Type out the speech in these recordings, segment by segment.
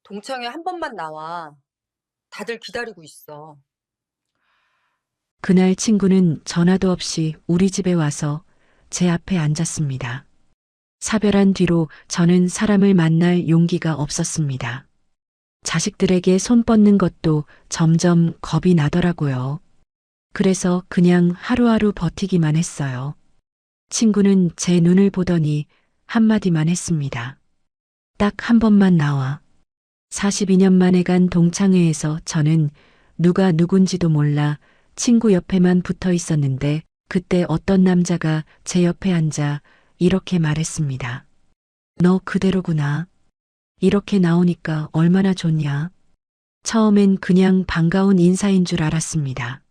동창회 한 번만 나와. 다들 기다리고 있어. 그날 친구는 전화도 없이 우리 집에 와서 제 앞에 앉았습니다. 사별한 뒤로 저는 사람을 만날 용기가 없었습니다. 자식들에게 손 뻗는 것도 점점 겁이 나더라고요. 그래서 그냥 하루하루 버티기만 했어요. 친구는 제 눈을 보더니 한마디만 했습니다. 딱 한 번만 나와. 42년 만에 간 동창회에서 저는 누가 누군지도 몰라 친구 옆에만 붙어 있었는데 그때 어떤 남자가 제 옆에 앉아 이렇게 말했습니다. 너 그대로구나. 이렇게 나오니까 얼마나 좋냐. 처음엔 그냥 반가운 인사인 줄 알았습니다.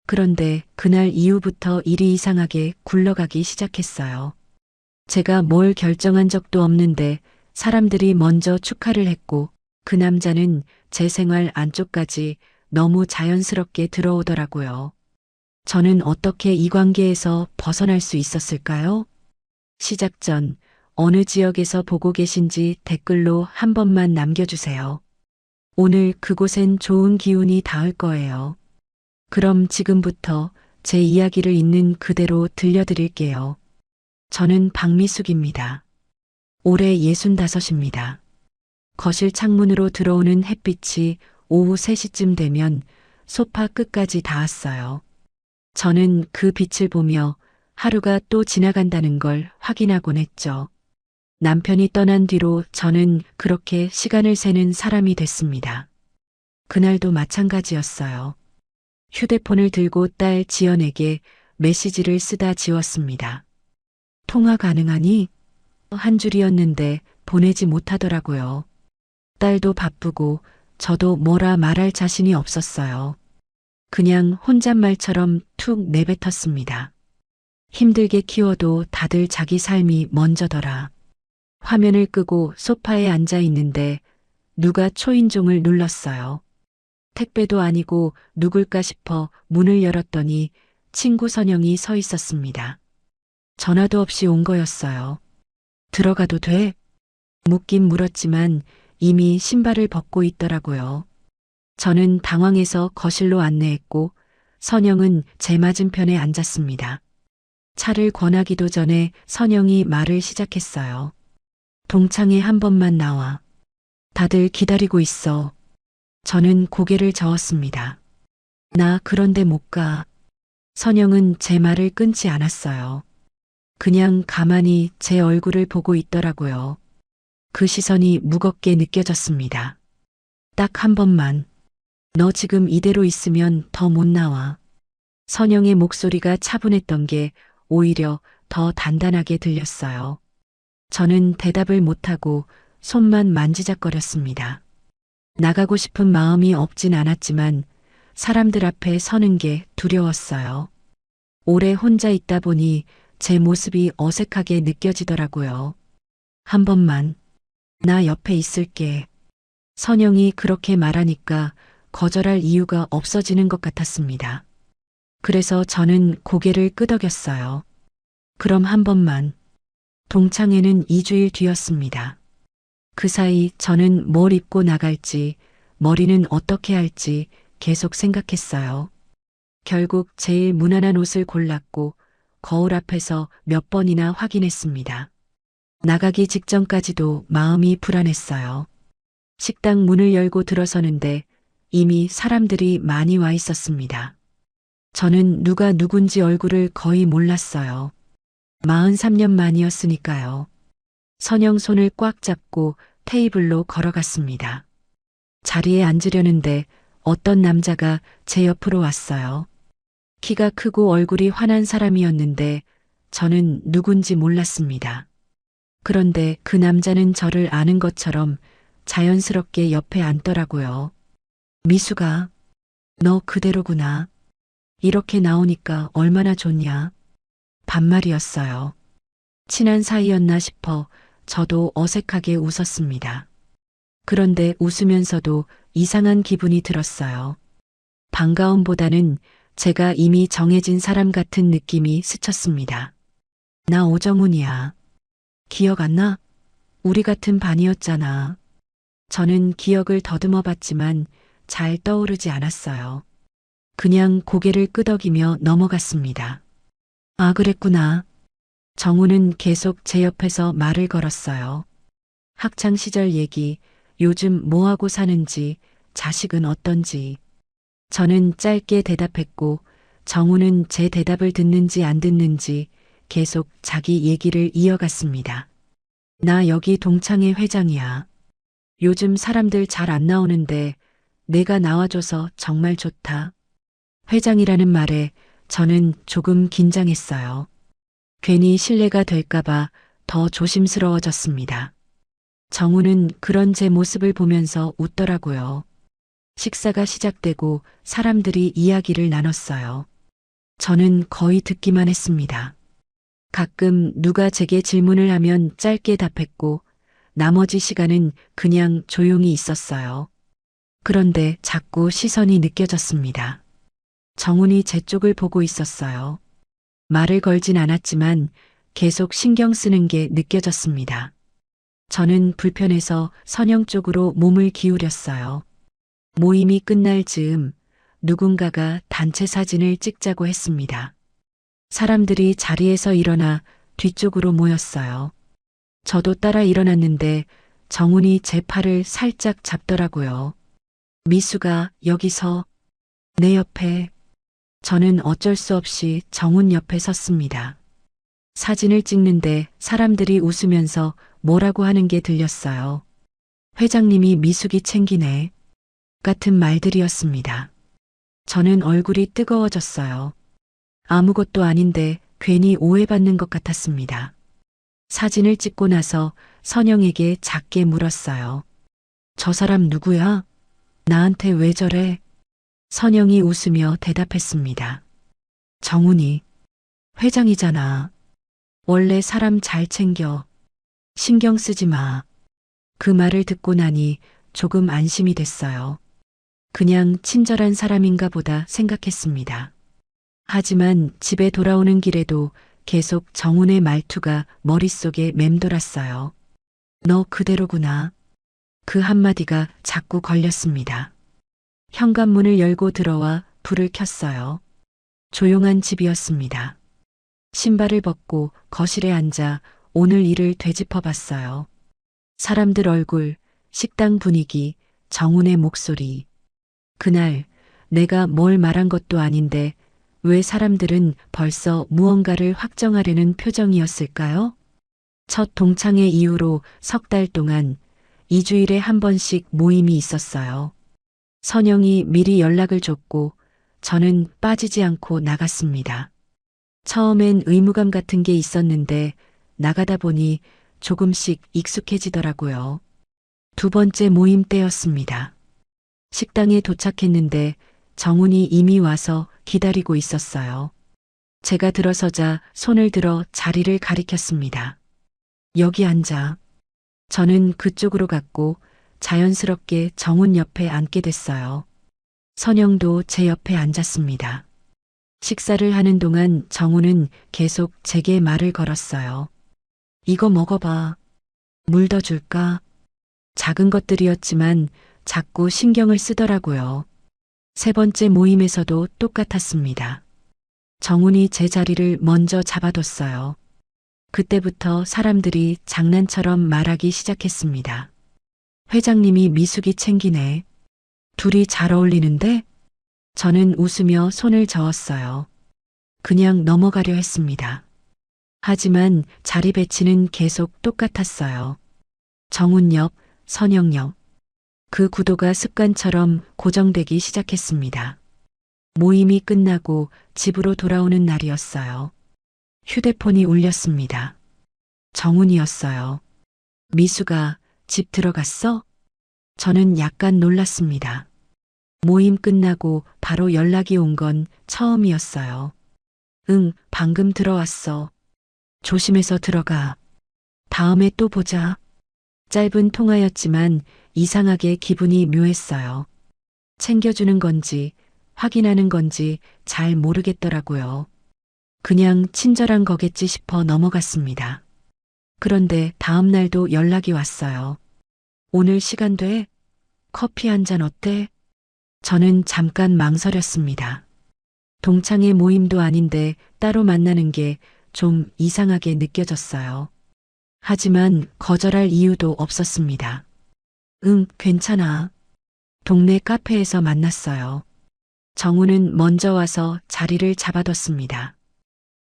그런데 그날 이후부터 일이 이상하게 굴러가기 시작했어요. 제가 뭘 결정한 적도 없는데 사람들이 먼저 축하를 했고 그 남자는 제 생활 안쪽까지 너무 자연스럽게 들어오더라고요. 저는 어떻게 이 관계에서 벗어날 수 있었을까요? 시작 전 어느 지역에서 보고 계신지 댓글로 한 번만 남겨주세요. 오늘 그곳엔 좋은 기운이 닿을 거예요. 그럼 지금부터 제 이야기를 있는 그대로 들려드릴게요. 저는 박미숙입니다. 올해 65입니다. 거실 창문으로 들어오는 햇빛이 오후 3시쯤 되면 소파 끝까지 닿았어요. 저는 그 빛을 보며 하루가 또 지나간다는 걸 확인하곤 했죠. 남편이 떠난 뒤로 저는 그렇게 시간을 세는 사람이 됐습니다. 그날도 마찬가지였어요. 휴대폰을 들고 딸 지연에게 메시지를 쓰다 지웠습니다. 통화 가능하니? 한 줄이었는데 보내지 못하더라고요. 딸도 바쁘고 저도 뭐라 말할 자신이 없었어요. 그냥 혼잣말처럼 툭 내뱉었습니다. 힘들게 키워도 다들 자기 삶이 먼저더라. 화면을 끄고 소파에 앉아 있는데 누가 초인종을 눌렀어요. 택배도 아니고 누굴까 싶어 문을 열었더니 친구 선영이 서 있었습니다. 전화도 없이 온 거였어요. 들어가도 돼? 묻긴 물었지만 이미 신발을 벗고 있더라고요. 저는 당황해서 거실로 안내했고 선영은 제 맞은편에 앉았습니다. 차를 권하기도 전에 선영이 말을 시작했어요. 동창회 한 번만 나와. 다들 기다리고 있어. 저는 고개를 저었습니다. 나 그런데 못 가. 선영은 제 말을 끊지 않았어요. 그냥 가만히 제 얼굴을 보고 있더라고요. 그 시선이 무겁게 느껴졌습니다. 딱 한 번만. 너 지금 이대로 있으면 더 못 나와. 선영의 목소리가 차분했던 게 오히려 더 단단하게 들렸어요. 저는 대답을 못하고 손만 만지작거렸습니다. 나가고 싶은 마음이 없진 않았지만 사람들 앞에 서는 게 두려웠어요. 오래 혼자 있다 보니 제 모습이 어색하게 느껴지더라고요. 한 번만, 나 옆에 있을게. 선영이 그렇게 말하니까 거절할 이유가 없어지는 것 같았습니다. 그래서 저는 고개를 끄덕였어요. 그럼 한 번만. 동창회는 2주일 뒤였습니다. 그 사이 저는 뭘 입고 나갈지, 머리는 어떻게 할지 계속 생각했어요. 결국 제일 무난한 옷을 골랐고 거울 앞에서 몇 번이나 확인했습니다. 나가기 직전까지도 마음이 불안했어요. 식당 문을 열고 들어서는데 이미 사람들이 많이 와 있었습니다. 저는 누가 누군지 얼굴을 거의 몰랐어요. 43년 만이었으니까요. 선영 손을 꽉 잡고 테이블로 걸어갔습니다. 자리에 앉으려는데 어떤 남자가 제 옆으로 왔어요. 키가 크고 얼굴이 환한 사람이었는데 저는 누군지 몰랐습니다. 그런데 그 남자는 저를 아는 것처럼 자연스럽게 옆에 앉더라고요. 미수가, 너 그대로구나. 이렇게 나오니까 얼마나 좋냐. 반말이었어요. 친한 사이였나 싶어 저도 어색하게 웃었습니다. 그런데 웃으면서도 이상한 기분이 들었어요. 반가움보다는 제가 이미 정해진 사람 같은 느낌이 스쳤습니다. 나 오정훈이야. 기억 안 나? 우리 같은 반이었잖아. 저는 기억을 더듬어 봤지만 잘 떠오르지 않았어요. 그냥 고개를 끄덕이며 넘어갔습니다. 아, 그랬구나. 정우는 계속 제 옆에서 말을 걸었어요. 학창 시절 얘기, 요즘 뭐하고 사는지, 자식은 어떤지. 저는 짧게 대답했고, 정우는 제 대답을 듣는지 안 듣는지 계속 자기 얘기를 이어갔습니다. 나 여기 동창회 회장이야. 요즘 사람들 잘 안 나오는데 내가 나와줘서 정말 좋다. 회장이라는 말에 저는 조금 긴장했어요. 괜히 신뢰가 될까봐 더 조심스러워졌습니다. 정우는 그런 제 모습을 보면서 웃더라고요. 식사가 시작되고 사람들이 이야기를 나눴어요. 저는 거의 듣기만 했습니다. 가끔 누가 제게 질문을 하면 짧게 답했고 나머지 시간은 그냥 조용히 있었어요. 그런데 자꾸 시선이 느껴졌습니다. 정훈이 제 쪽을 보고 있었어요. 말을 걸진 않았지만 계속 신경 쓰는 게 느껴졌습니다. 저는 불편해서 선영 쪽으로 몸을 기울였어요. 모임이 끝날 즈음 누군가가 단체 사진을 찍자고 했습니다. 사람들이 자리에서 일어나 뒤쪽으로 모였어요. 저도 따라 일어났는데 정훈이 제 팔을 살짝 잡더라고요. 미수가 여기서 내 옆에. 저는 어쩔 수 없이 정훈 옆에 섰습니다. 사진을 찍는데 사람들이 웃으면서 뭐라고 하는 게 들렸어요. 회장님이 미숙이 챙기네. 같은 말들이었습니다. 저는 얼굴이 뜨거워졌어요. 아무것도 아닌데 괜히 오해받는 것 같았습니다. 사진을 찍고 나서 선영에게 작게 물었어요. 저 사람 누구야? 나한테 왜 저래? 선영이 웃으며 대답했습니다. 정훈이. 회장이잖아. 원래 사람 잘 챙겨. 신경 쓰지 마. 그 말을 듣고 나니 조금 안심이 됐어요. 그냥 친절한 사람인가 보다 생각했습니다. 하지만 집에 돌아오는 길에도 계속 정훈의 말투가 머릿속에 맴돌았어요. 너 그대로구나. 그 한마디가 자꾸 걸렸습니다. 현관문을 열고 들어와 불을 켰어요. 조용한 집이었습니다. 신발을 벗고 거실에 앉아 오늘 일을 되짚어 봤어요. 사람들 얼굴, 식당 분위기, 정훈의 목소리. 그날 내가 뭘 말한 것도 아닌데 왜 사람들은 벌써 무언가를 확정하려는 표정이었을까요? 첫 동창회 이후로 석 달 동안 2주일에 한 번씩 모임이 있었어요. 선영이 미리 연락을 줬고 저는 빠지지 않고 나갔습니다. 처음엔 의무감 같은 게 있었는데 나가다 보니 조금씩 익숙해지더라고요. 두 번째 모임 때였습니다. 식당에 도착했는데 정훈이 이미 와서 기다리고 있었어요. 제가 들어서자 손을 들어 자리를 가리켰습니다. 여기 앉아. 저는 그쪽으로 갔고 자연스럽게 정훈 옆에 앉게 됐어요. 선영도 제 옆에 앉았습니다. 식사를 하는 동안 정훈은 계속 제게 말을 걸었어요. 이거 먹어봐. 물 더 줄까? 작은 것들이었지만 자꾸 신경을 쓰더라고요. 세 번째 모임에서도 똑같았습니다. 정훈이 제 자리를 먼저 잡아뒀어요. 그때부터 사람들이 장난처럼 말하기 시작했습니다. 회장님이 미숙이 챙기네. 둘이 잘 어울리는데? 저는 웃으며 손을 저었어요. 그냥 넘어가려 했습니다. 하지만 자리 배치는 계속 똑같았어요. 정훈 옆, 선영 옆. 그 구도가 습관처럼 고정되기 시작했습니다. 모임이 끝나고 집으로 돌아오는 날이었어요. 휴대폰이 울렸습니다. 정훈이었어요. 미수가 집 들어갔어? 저는 약간 놀랐습니다. 모임 끝나고 바로 연락이 온 건 처음이었어요. 응, 방금 들어왔어. 조심해서 들어가. 다음에 또 보자. 짧은 통화였지만 이상하게 기분이 묘했어요. 챙겨주는 건지 확인하는 건지 잘 모르겠더라고요. 그냥 친절한 거겠지 싶어 넘어갔습니다. 그런데 다음 날도 연락이 왔어요. 오늘 시간 돼? 커피 한 잔 어때? 저는 잠깐 망설였습니다. 동창회 모임도 아닌데 따로 만나는 게 좀 이상하게 느껴졌어요. 하지만 거절할 이유도 없었습니다. 응, 괜찮아. 동네 카페에서 만났어요. 정우는 먼저 와서 자리를 잡아뒀습니다.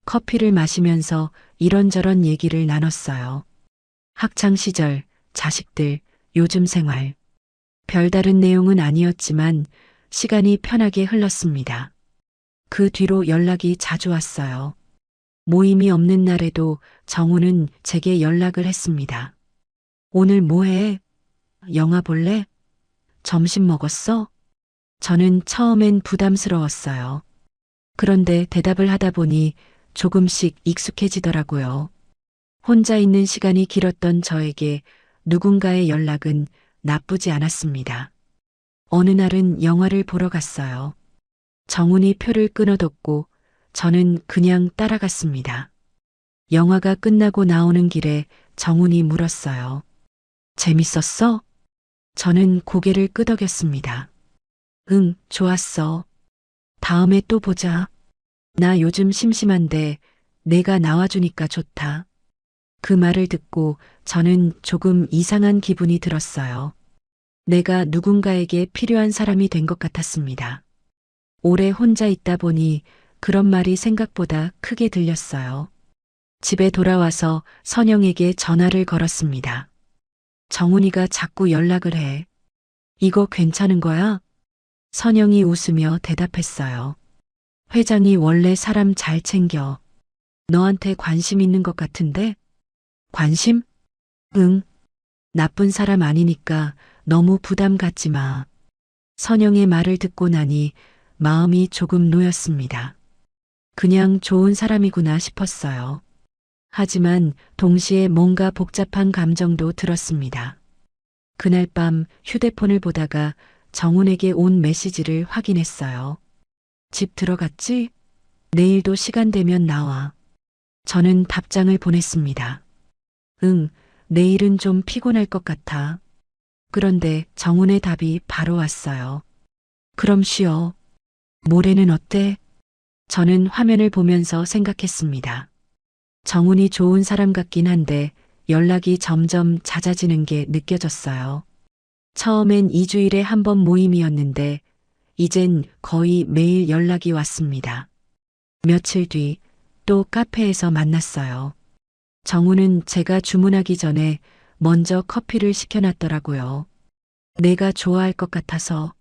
커피를 마시면서 이런저런 얘기를 나눴어요. 학창 시절, 자식들, 요즘 생활. 별다른 내용은 아니었지만 시간이 편하게 흘렀습니다. 그 뒤로 연락이 자주 왔어요. 모임이 없는 날에도 정우는 제게 연락을 했습니다. 오늘 뭐 해? 영화 볼래? 점심 먹었어? 저는 처음엔 부담스러웠어요. 그런데 대답을 하다 보니 조금씩 익숙해지더라고요. 혼자 있는 시간이 길었던 저에게 누군가의 연락은 나쁘지 않았습니다. 어느 날은 영화를 보러 갔어요. 정훈이 표를 끊어뒀고 저는 그냥 따라갔습니다. 영화가 끝나고 나오는 길에 정훈이 물었어요. 재밌었어? 저는 고개를 끄덕였습니다. 응, 좋았어. 다음에 또 보자. 나 요즘 심심한데 내가 나와주니까 좋다. 그 말을 듣고 저는 조금 이상한 기분이 들었어요. 내가 누군가에게 필요한 사람이 된 것 같았습니다. 오래 혼자 있다 보니 그런 말이 생각보다 크게 들렸어요. 집에 돌아와서 선영에게 전화를 걸었습니다. 정훈이가 자꾸 연락을 해. 이거 괜찮은 거야? 선영이 웃으며 대답했어요. 회장이 원래 사람 잘 챙겨. 너한테 관심 있는 것 같은데? 관심? 응. 나쁜 사람 아니니까 너무 부담 갖지 마. 선영의 말을 듣고 나니 마음이 조금 놓였습니다. 그냥 좋은 사람이구나 싶었어요. 하지만 동시에 뭔가 복잡한 감정도 들었습니다. 그날 밤 휴대폰을 보다가 정훈에게 온 메시지를 확인했어요. 집 들어갔지? 내일도 시간 되면 나와. 저는 답장을 보냈습니다. 응, 내일은 좀 피곤할 것 같아. 그런데 정훈의 답이 바로 왔어요. 그럼 쉬어. 모레는 어때? 저는 화면을 보면서 생각했습니다. 정훈이 좋은 사람 같긴 한데 연락이 점점 잦아지는 게 느껴졌어요. 처음엔 2주일에 한 번 모임이었는데 이젠 거의 매일 연락이 왔습니다. 며칠 뒤 또 카페에서 만났어요. 정우는 제가 주문하기 전에 먼저 커피를 시켜놨더라고요. 내가 좋아할 것 같아서.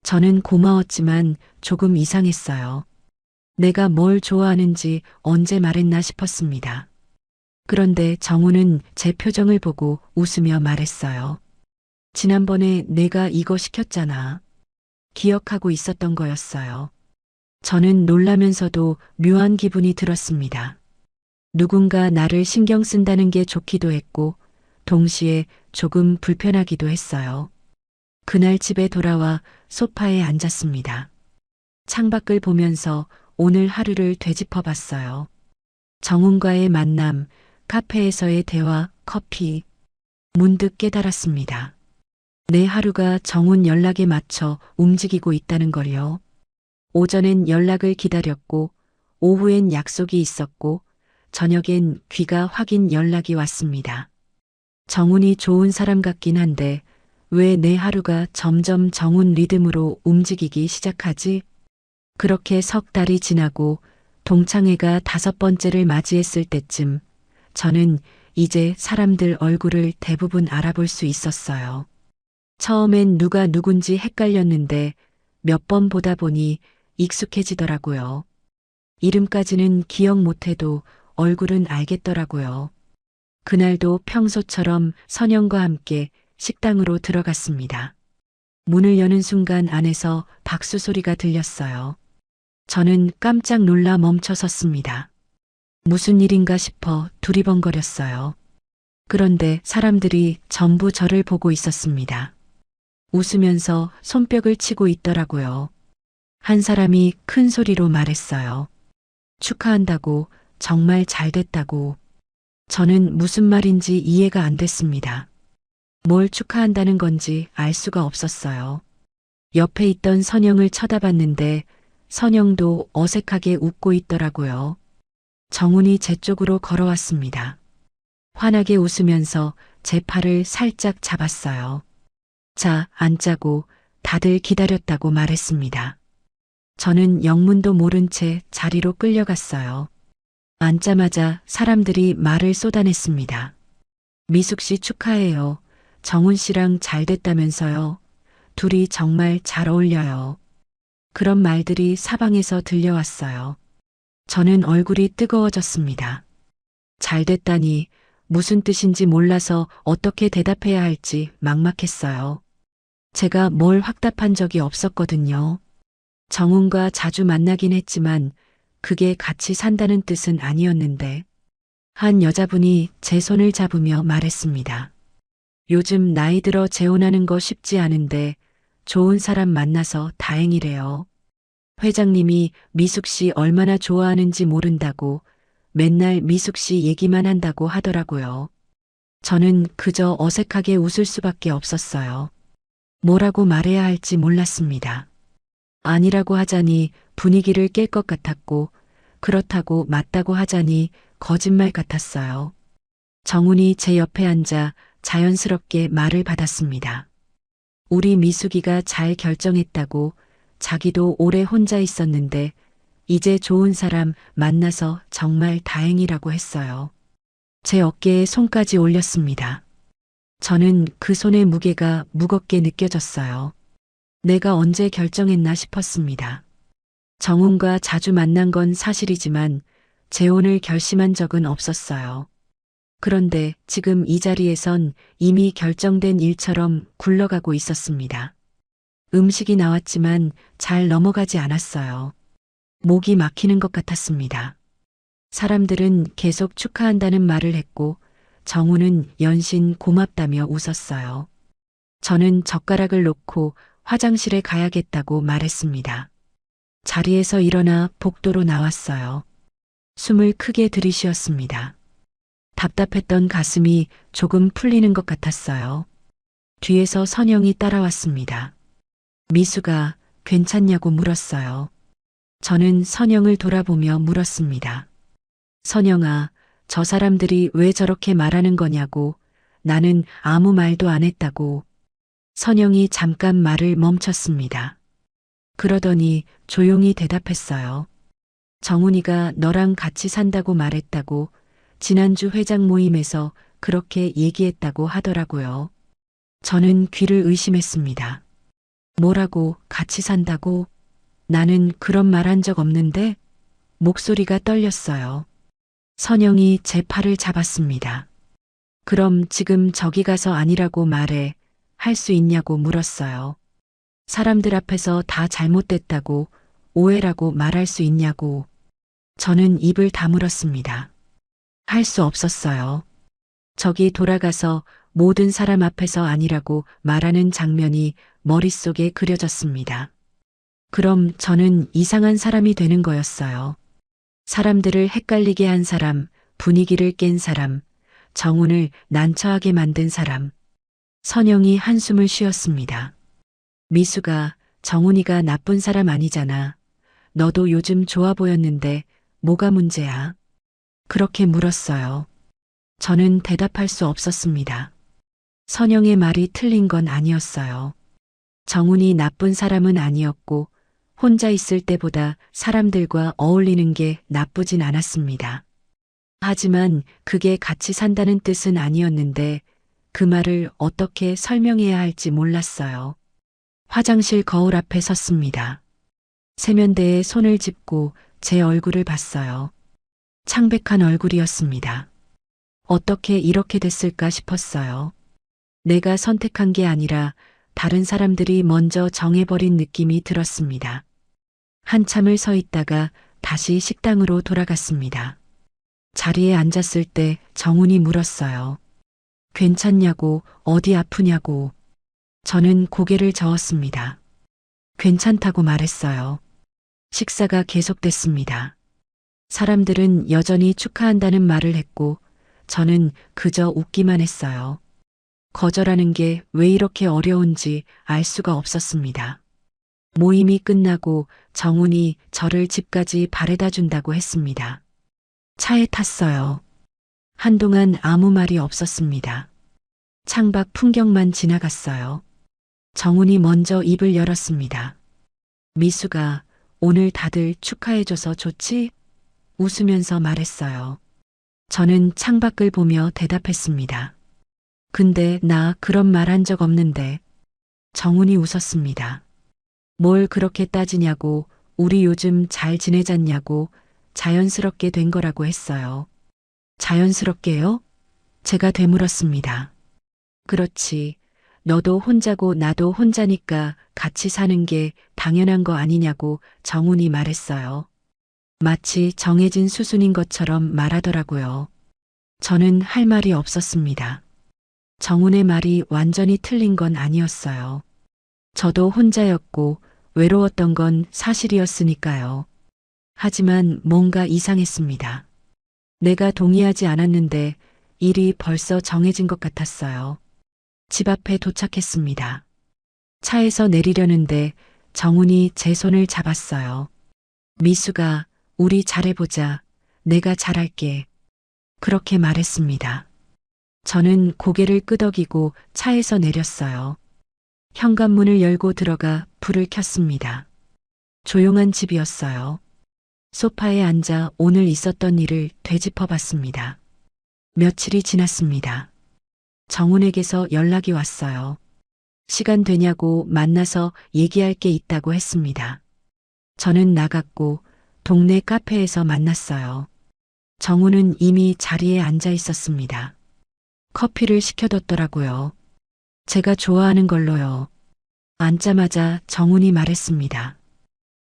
저는 고마웠지만 조금 이상했어요. 내가 뭘 좋아하는지 언제 말했나 싶었습니다. 그런데 정우는 제 표정을 보고 웃으며 말했어요. 지난번에 내가 이거 시켰잖아. 기억하고 있었던 거였어요. 저는 놀라면서도 묘한 기분이 들었습니다. 누군가 나를 신경 쓴다는 게 좋기도 했고, 동시에 조금 불편하기도 했어요. 그날 집에 돌아와 소파에 앉았습니다. 창밖을 보면서 오늘 하루를 되짚어 봤어요. 정훈과의 만남, 카페에서의 대화, 커피. 문득 깨달았습니다. 내 하루가 정훈 연락에 맞춰 움직이고 있다는 걸요. 오전엔 연락을 기다렸고, 오후엔 약속이 있었고, 저녁엔 귀가 확인 연락이 왔습니다. 정훈이 좋은 사람 같긴 한데, 왜 내 하루가 점점 정훈 리듬으로 움직이기 시작하지? 그렇게 석 달이 지나고 동창회가 5번째를 맞이했을 때쯤 저는 이제 사람들 얼굴을 대부분 알아볼 수 있었어요. 처음엔 누가 누군지 헷갈렸는데 몇 번 보다 보니 익숙해지더라고요. 이름까지는 기억 못해도 얼굴은 알겠더라고요. 그날도 평소처럼 선영과 함께 식당으로 들어갔습니다. 문을 여는 순간 안에서 박수 소리가 들렸어요. 저는 깜짝 놀라 멈춰 섰습니다. 무슨 일인가 싶어 두리번거렸어요. 그런데 사람들이 전부 저를 보고 있었습니다. 웃으면서 손뼉을 치고 있더라고요. 한 사람이 큰 소리로 말했어요. 축하한다고, 정말 잘 됐다고. 저는 무슨 말인지 이해가 안 됐습니다. 뭘 축하한다는 건지 알 수가 없었어요. 옆에 있던 선영을 쳐다봤는데 선영도 어색하게 웃고 있더라고요. 정훈이 제 쪽으로 걸어왔습니다. 환하게 웃으면서 제 팔을 살짝 잡았어요. 자, 앉자고 다들 기다렸다고 말했습니다. 저는 영문도 모른 채 자리로 끌려갔어요. 앉자마자 사람들이 말을 쏟아냈습니다. 미숙 씨 축하해요. 정훈 씨랑 잘 됐다면서요. 둘이 정말 잘 어울려요. 그런 말들이 사방에서 들려왔어요. 저는 얼굴이 뜨거워졌습니다. 잘 됐다니 무슨 뜻인지 몰라서 어떻게 대답해야 할지 막막했어요. 제가 뭘 확답한 적이 없었거든요. 정훈과 자주 만나긴 했지만 그게 같이 산다는 뜻은 아니었는데 한 여자분이 제 손을 잡으며 말했습니다. 요즘 나이 들어 재혼하는 거 쉽지 않은데 좋은 사람 만나서 다행이래요. 회장님이 미숙 씨 얼마나 좋아하는지 모른다고 맨날 미숙 씨 얘기만 한다고 하더라고요. 저는 그저 어색하게 웃을 수밖에 없었어요. 뭐라고 말해야 할지 몰랐습니다. 아니라고 하자니 분위기를 깰 것 같았고 그렇다고 맞다고 하자니 거짓말 같았어요. 정훈이 제 옆에 앉아 자연스럽게 말을 받았습니다. 우리 미숙이가 잘 결정했다고 자기도 오래 혼자 있었는데 이제 좋은 사람 만나서 정말 다행이라고 했어요. 제 어깨에 손까지 올렸습니다. 저는 그 손의 무게가 무겁게 느껴졌어요. 내가 언제 결정했나 싶었습니다. 정훈과 자주 만난 건 사실이지만 재혼을 결심한 적은 없었어요. 그런데 지금 이 자리에선 이미 결정된 일처럼 굴러가고 있었습니다. 음식이 나왔지만 잘 넘어가지 않았어요. 목이 막히는 것 같았습니다. 사람들은 계속 축하한다는 말을 했고 정훈은 연신 고맙다며 웃었어요. 저는 젓가락을 놓고 화장실에 가야겠다고 말했습니다. 자리에서 일어나 복도로 나왔어요. 숨을 크게 들이쉬었습니다. 답답했던 가슴이 조금 풀리는 것 같았어요. 뒤에서 선영이 따라왔습니다. 미수가 괜찮냐고 물었어요. 저는 선영을 돌아보며 물었습니다. 선영아, 저 사람들이 왜 저렇게 말하는 거냐고. 나는 아무 말도 안 했다고. 선영이 잠깐 말을 멈췄습니다. 그러더니 조용히 대답했어요. 정훈이가 너랑 같이 산다고 말했다고. 지난주 회장 모임에서 그렇게 얘기했다고 하더라고요. 저는 귀를 의심했습니다. 뭐라고 같이 산다고? 나는 그런 말 한 적 없는데? 목소리가 떨렸어요. 선영이 제 팔을 잡았습니다. 그럼 지금 저기 가서 아니라고 말해. 할 수 있냐고 물었어요. 사람들 앞에서 다 잘못됐다고, 오해라고 말할 수 있냐고. 저는 입을 다물었습니다. 할 수 없었어요. 저기 돌아가서 모든 사람 앞에서 아니라고 말하는 장면이 머릿속에 그려졌습니다. 그럼 저는 이상한 사람이 되는 거였어요. 사람들을 헷갈리게 한 사람, 분위기를 깬 사람, 정훈을 난처하게 만든 사람. 선영이 한숨을 쉬었습니다. 미수가 정훈이가 나쁜 사람 아니잖아. 너도 요즘 좋아 보였는데 뭐가 문제야? 그렇게 물었어요. 저는 대답할 수 없었습니다. 선영의 말이 틀린 건 아니었어요. 정훈이 나쁜 사람은 아니었고 혼자 있을 때보다 사람들과 어울리는 게 나쁘진 않았습니다. 하지만 그게 같이 산다는 뜻은 아니었는데 그 말을 어떻게 설명해야 할지 몰랐어요. 화장실 거울 앞에 섰습니다. 세면대에 손을 짚고 제 얼굴을 봤어요. 창백한 얼굴이었습니다. 어떻게 이렇게 됐을까 싶었어요. 내가 선택한 게 아니라 다른 사람들이 먼저 정해버린 느낌이 들었습니다. 한참을 서 있다가 다시 식당으로 돌아갔습니다. 자리에 앉았을 때 정훈이 물었어요. 괜찮냐고, 어디 아프냐고. 저는 고개를 저었습니다. 괜찮다고 말했어요. 식사가 계속됐습니다. 사람들은 여전히 축하한다는 말을 했고 저는 그저 웃기만 했어요. 거절하는 게 왜 이렇게 어려운지 알 수가 없었습니다. 모임이 끝나고 정훈이 저를 집까지 바래다 준다고 했습니다. 차에 탔어요. 한동안 아무 말이 없었습니다. 창밖 풍경만 지나갔어요. 정훈이 먼저 입을 열었습니다. 미수가 오늘 다들 축하해줘서 좋지? 웃으면서 말했어요. 저는 창밖을 보며 대답했습니다. 근데 나 그런 말 한 적 없는데. 정훈이 웃었습니다. 뭘 그렇게 따지냐고, 우리 요즘 잘 지내잖냐고, 자연스럽게 된 거라고 했어요. 자연스럽게요? 제가 되물었습니다. 그렇지. 너도 혼자고 나도 혼자니까 같이 사는 게 당연한 거 아니냐고 정훈이 말했어요. 마치 정해진 수순인 것처럼 말하더라고요. 저는 할 말이 없었습니다. 정훈의 말이 완전히 틀린 건 아니었어요. 저도 혼자였고 외로웠던 건 사실이었으니까요. 하지만 뭔가 이상했습니다. 내가 동의하지 않았는데 일이 벌써 정해진 것 같았어요. 집 앞에 도착했습니다. 차에서 내리려는데 정훈이 제 손을 잡았어요. 미수가 우리 잘해보자. 내가 잘할게. 그렇게 말했습니다. 저는 고개를 끄덕이고 차에서 내렸어요. 현관문을 열고 들어가 불을 켰습니다. 조용한 집이었어요. 소파에 앉아 오늘 있었던 일을 되짚어 봤습니다. 며칠이 지났습니다. 정훈에게서 연락이 왔어요. 시간 되냐고 만나서 얘기할 게 있다고 했습니다. 저는 나갔고 동네 카페에서 만났어요. 정훈은 이미 자리에 앉아 있었습니다. 커피를 시켜뒀더라고요. 제가 좋아하는 걸로요. 앉자마자 정훈이 말했습니다.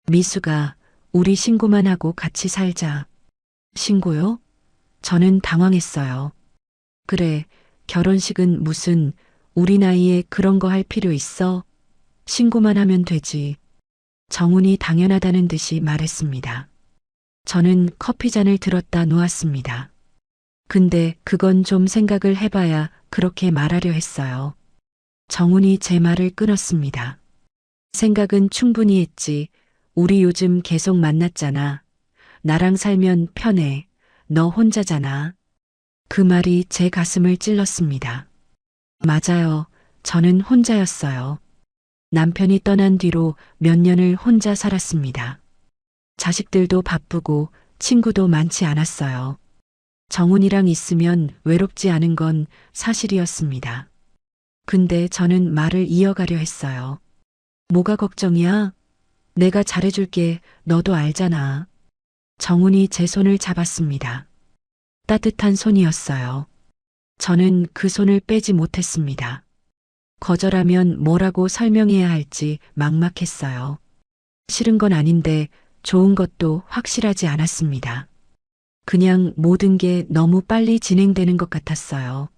미수가 우리 신고만 하고 같이 살자. 신고요? 저는 당황했어요. 그래, 결혼식은 무슨 우리 나이에 그런 거 할 필요 있어? 신고만 하면 되지. 정훈이 당연하다는 듯이 말했습니다. 저는 커피잔을 들었다 놓았습니다. 근데 그건 좀 생각을 해봐야 그렇게 말하려 했어요. 정훈이 제 말을 끊었습니다. 생각은 충분히 했지. 우리 요즘 계속 만났잖아. 나랑 살면 편해. 너 혼자잖아. 그 말이 제 가슴을 찔렀습니다. 맞아요. 저는 혼자였어요. 남편이 떠난 뒤로 몇 년을 혼자 살았습니다. 자식들도 바쁘고 친구도 많지 않았어요. 정훈이랑 있으면 외롭지 않은 건 사실이었습니다. 근데 저는 말을 이어가려 했어요. 뭐가 걱정이야? 내가 잘해줄게. 너도 알잖아. 정훈이 제 손을 잡았습니다. 따뜻한 손이었어요. 저는 그 손을 빼지 못했습니다. 거절하면 뭐라고 설명해야 할지 막막했어요. 싫은 건 아닌데 좋은 것도 확실하지 않았습니다. 그냥 모든 게 너무 빨리 진행되는 것 같았어요.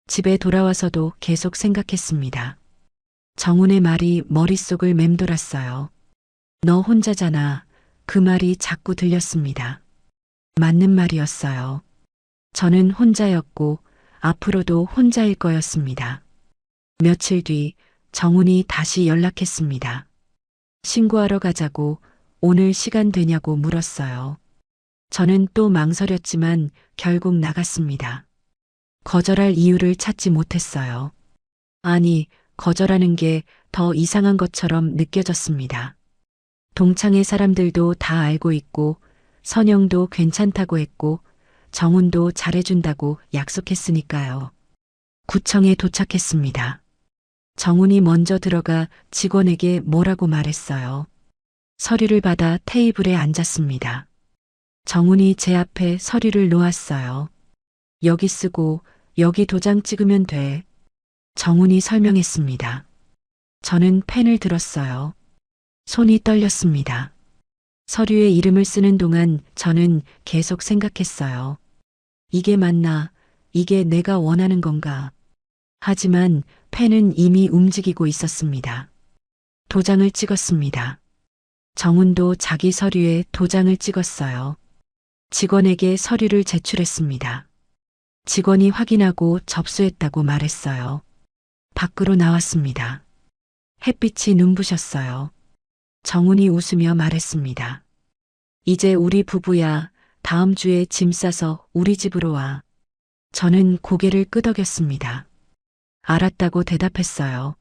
집에 돌아와서도 계속 생각했습니다. 정훈의 말이 머릿속을 맴돌았어요. 너 혼자잖아. 그 말이 자꾸 들렸습니다. 맞는 말이었어요. 저는 혼자였고 앞으로도 혼자일 거였습니다. 며칠 뒤 정훈이 다시 연락했습니다. 신고하러 가자고 오늘 시간 되냐고 물었어요. 저는 또 망설였지만 결국 나갔습니다. 거절할 이유를 찾지 못했어요. 아니, 거절하는 게 더 이상한 것처럼 느껴졌습니다. 동창회 사람들도 다 알고 있고 선영도 괜찮다고 했고 정훈도 잘해준다고 약속했으니까요. 구청에 도착했습니다. 정훈이 먼저 들어가 직원에게 뭐라고 말했어요. 서류를 받아 테이블에 앉았습니다. 정훈이 제 앞에 서류를 놓았어요. 여기 쓰고 여기 도장 찍으면 돼. 정훈이 설명했습니다. 저는 펜을 들었어요. 손이 떨렸습니다. 서류에 이름을 쓰는 동안 저는 계속 생각했어요. 이게 맞나? 이게 내가 원하는 건가? 하지만 펜은 이미 움직이고 있었습니다. 도장을 찍었습니다. 정훈도 자기 서류에 도장을 찍었어요. 직원에게 서류를 제출했습니다. 직원이 확인하고 접수했다고 말했어요. 밖으로 나왔습니다. 햇빛이 눈부셨어요. 정훈이 웃으며 말했습니다. 이제 우리 부부야. 다음 주에 짐 싸서 우리 집으로 와. 저는 고개를 끄덕였습니다. 알았다고 대답했어요.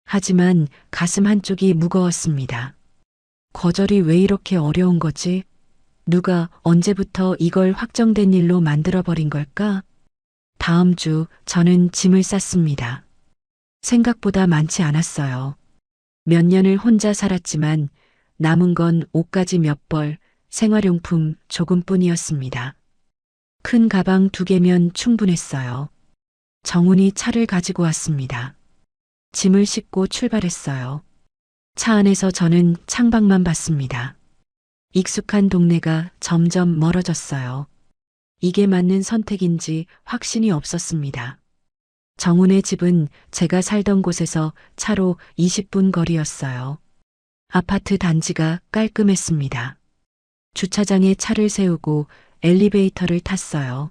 하지만 가슴 한쪽이 무거웠습니다. 거절이 왜 이렇게 어려운 거지? 누가 언제부터 이걸 확정된 일로 만들어버린 걸까? 다음 주 저는 짐을 쌌습니다. 생각보다 많지 않았어요. 몇 년을 혼자 살았지만 남은 건 옷가지 몇 벌, 생활용품 조금뿐이었습니다. 큰 가방 2개면 충분했어요. 정훈이 차를 가지고 왔습니다. 짐을 싣고 출발했어요. 차 안에서 저는 창밖만 봤습니다. 익숙한 동네가 점점 멀어졌어요. 이게 맞는 선택인지 확신이 없었습니다. 정훈의 집은 제가 살던 곳에서 차로 20분 거리였어요. 아파트 단지가 깔끔했습니다. 주차장에 차를 세우고 엘리베이터를 탔어요.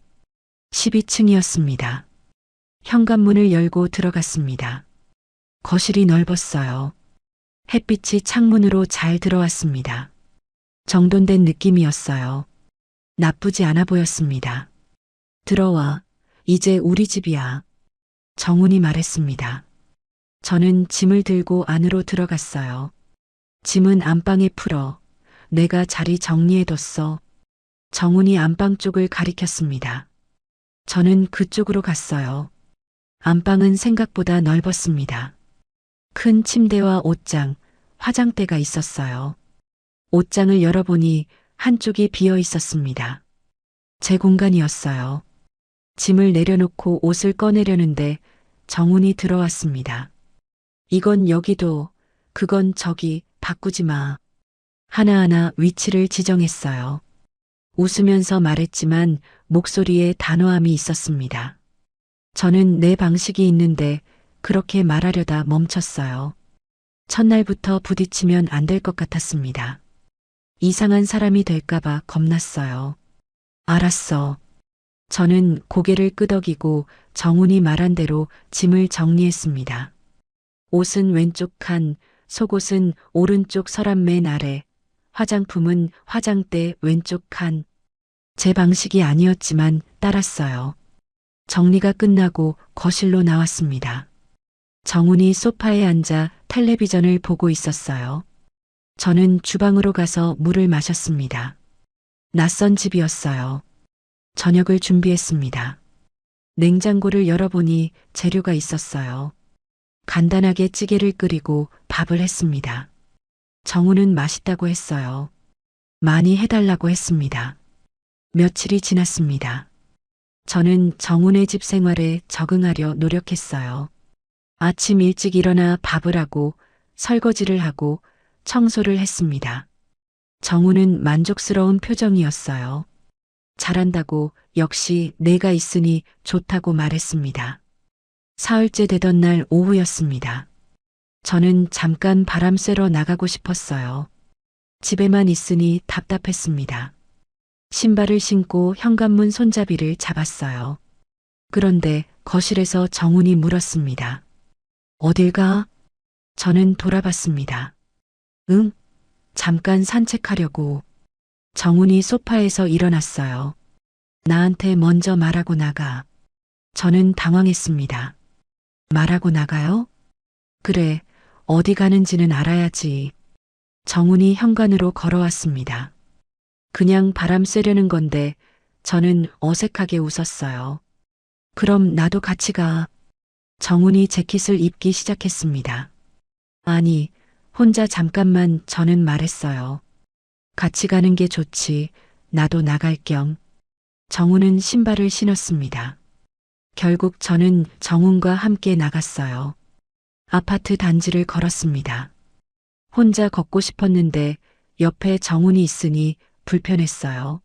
12층이었습니다. 현관문을 열고 들어갔습니다. 거실이 넓었어요. 햇빛이 창문으로 잘 들어왔습니다. 정돈된 느낌이었어요. 나쁘지 않아 보였습니다. 들어와. 이제 우리 집이야. 정훈이 말했습니다. 저는 짐을 들고 안으로 들어갔어요. 짐은 안방에 풀어. 내가 자리 정리해뒀어. 정훈이 안방 쪽을 가리켰습니다. 저는 그쪽으로 갔어요. 안방은 생각보다 넓었습니다. 큰 침대와 옷장, 화장대가 있었어요. 옷장을 열어보니 한쪽이 비어 있었습니다. 제 공간이었어요. 짐을 내려놓고 옷을 꺼내려는데 정훈이 들어왔습니다. 이건 여기도, 그건 저기, 바꾸지 마. 하나하나 위치를 지정했어요. 웃으면서 말했지만 목소리에 단호함이 있었습니다. 저는 내 방식이 있는데 그렇게 말하려다 멈췄어요. 첫날부터 부딪히면 안 될 것 같았습니다. 이상한 사람이 될까봐 겁났어요. 알았어. 저는 고개를 끄덕이고 정훈이 말한 대로 짐을 정리했습니다. 옷은 왼쪽 칸, 속옷은 오른쪽 서랍 맨 아래, 화장품은 화장대 왼쪽 칸. 제 방식이 아니었지만 따랐어요. 정리가 끝나고 거실로 나왔습니다. 정훈이 소파에 앉아 텔레비전을 보고 있었어요. 저는 주방으로 가서 물을 마셨습니다. 낯선 집이었어요. 저녁을 준비했습니다. 냉장고를 열어보니 재료가 있었어요. 간단하게 찌개를 끓이고 밥을 했습니다. 정훈은 맛있다고 했어요. 많이 해달라고 했습니다. 며칠이 지났습니다. 저는 정훈의 집 생활에 적응하려 노력했어요. 아침 일찍 일어나 밥을 하고 설거지를 하고 청소를 했습니다. 정훈은 만족스러운 표정이었어요. 잘한다고, 역시 내가 있으니 좋다고 말했습니다. 사흘째 되던 날 오후였습니다. 저는 잠깐 바람 쐬러 나가고 싶었어요. 집에만 있으니 답답했습니다. 신발을 신고 현관문 손잡이를 잡았어요. 그런데 거실에서 정훈이 물었습니다. 어딜 가? 저는 돌아봤습니다. 응? 잠깐 산책하려고. 정훈이 소파에서 일어났어요. 나한테 먼저 말하고 나가. 저는 당황했습니다. 말하고 나가요? 그래, 어디 가는지는 알아야지. 정훈이 현관으로 걸어왔습니다. 그냥 바람 쐬려는 건데 저는 어색하게 웃었어요. 그럼 나도 같이 가. 정훈이 재킷을 입기 시작했습니다. 아니, 혼자 잠깐만. 저는 말했어요. 같이 가는 게 좋지. 나도 나갈 겸. 정훈은 신발을 신었습니다. 결국 저는 정훈과 함께 나갔어요. 아파트 단지를 걸었습니다. 혼자 걷고 싶었는데 옆에 정훈이 있으니 불편했어요.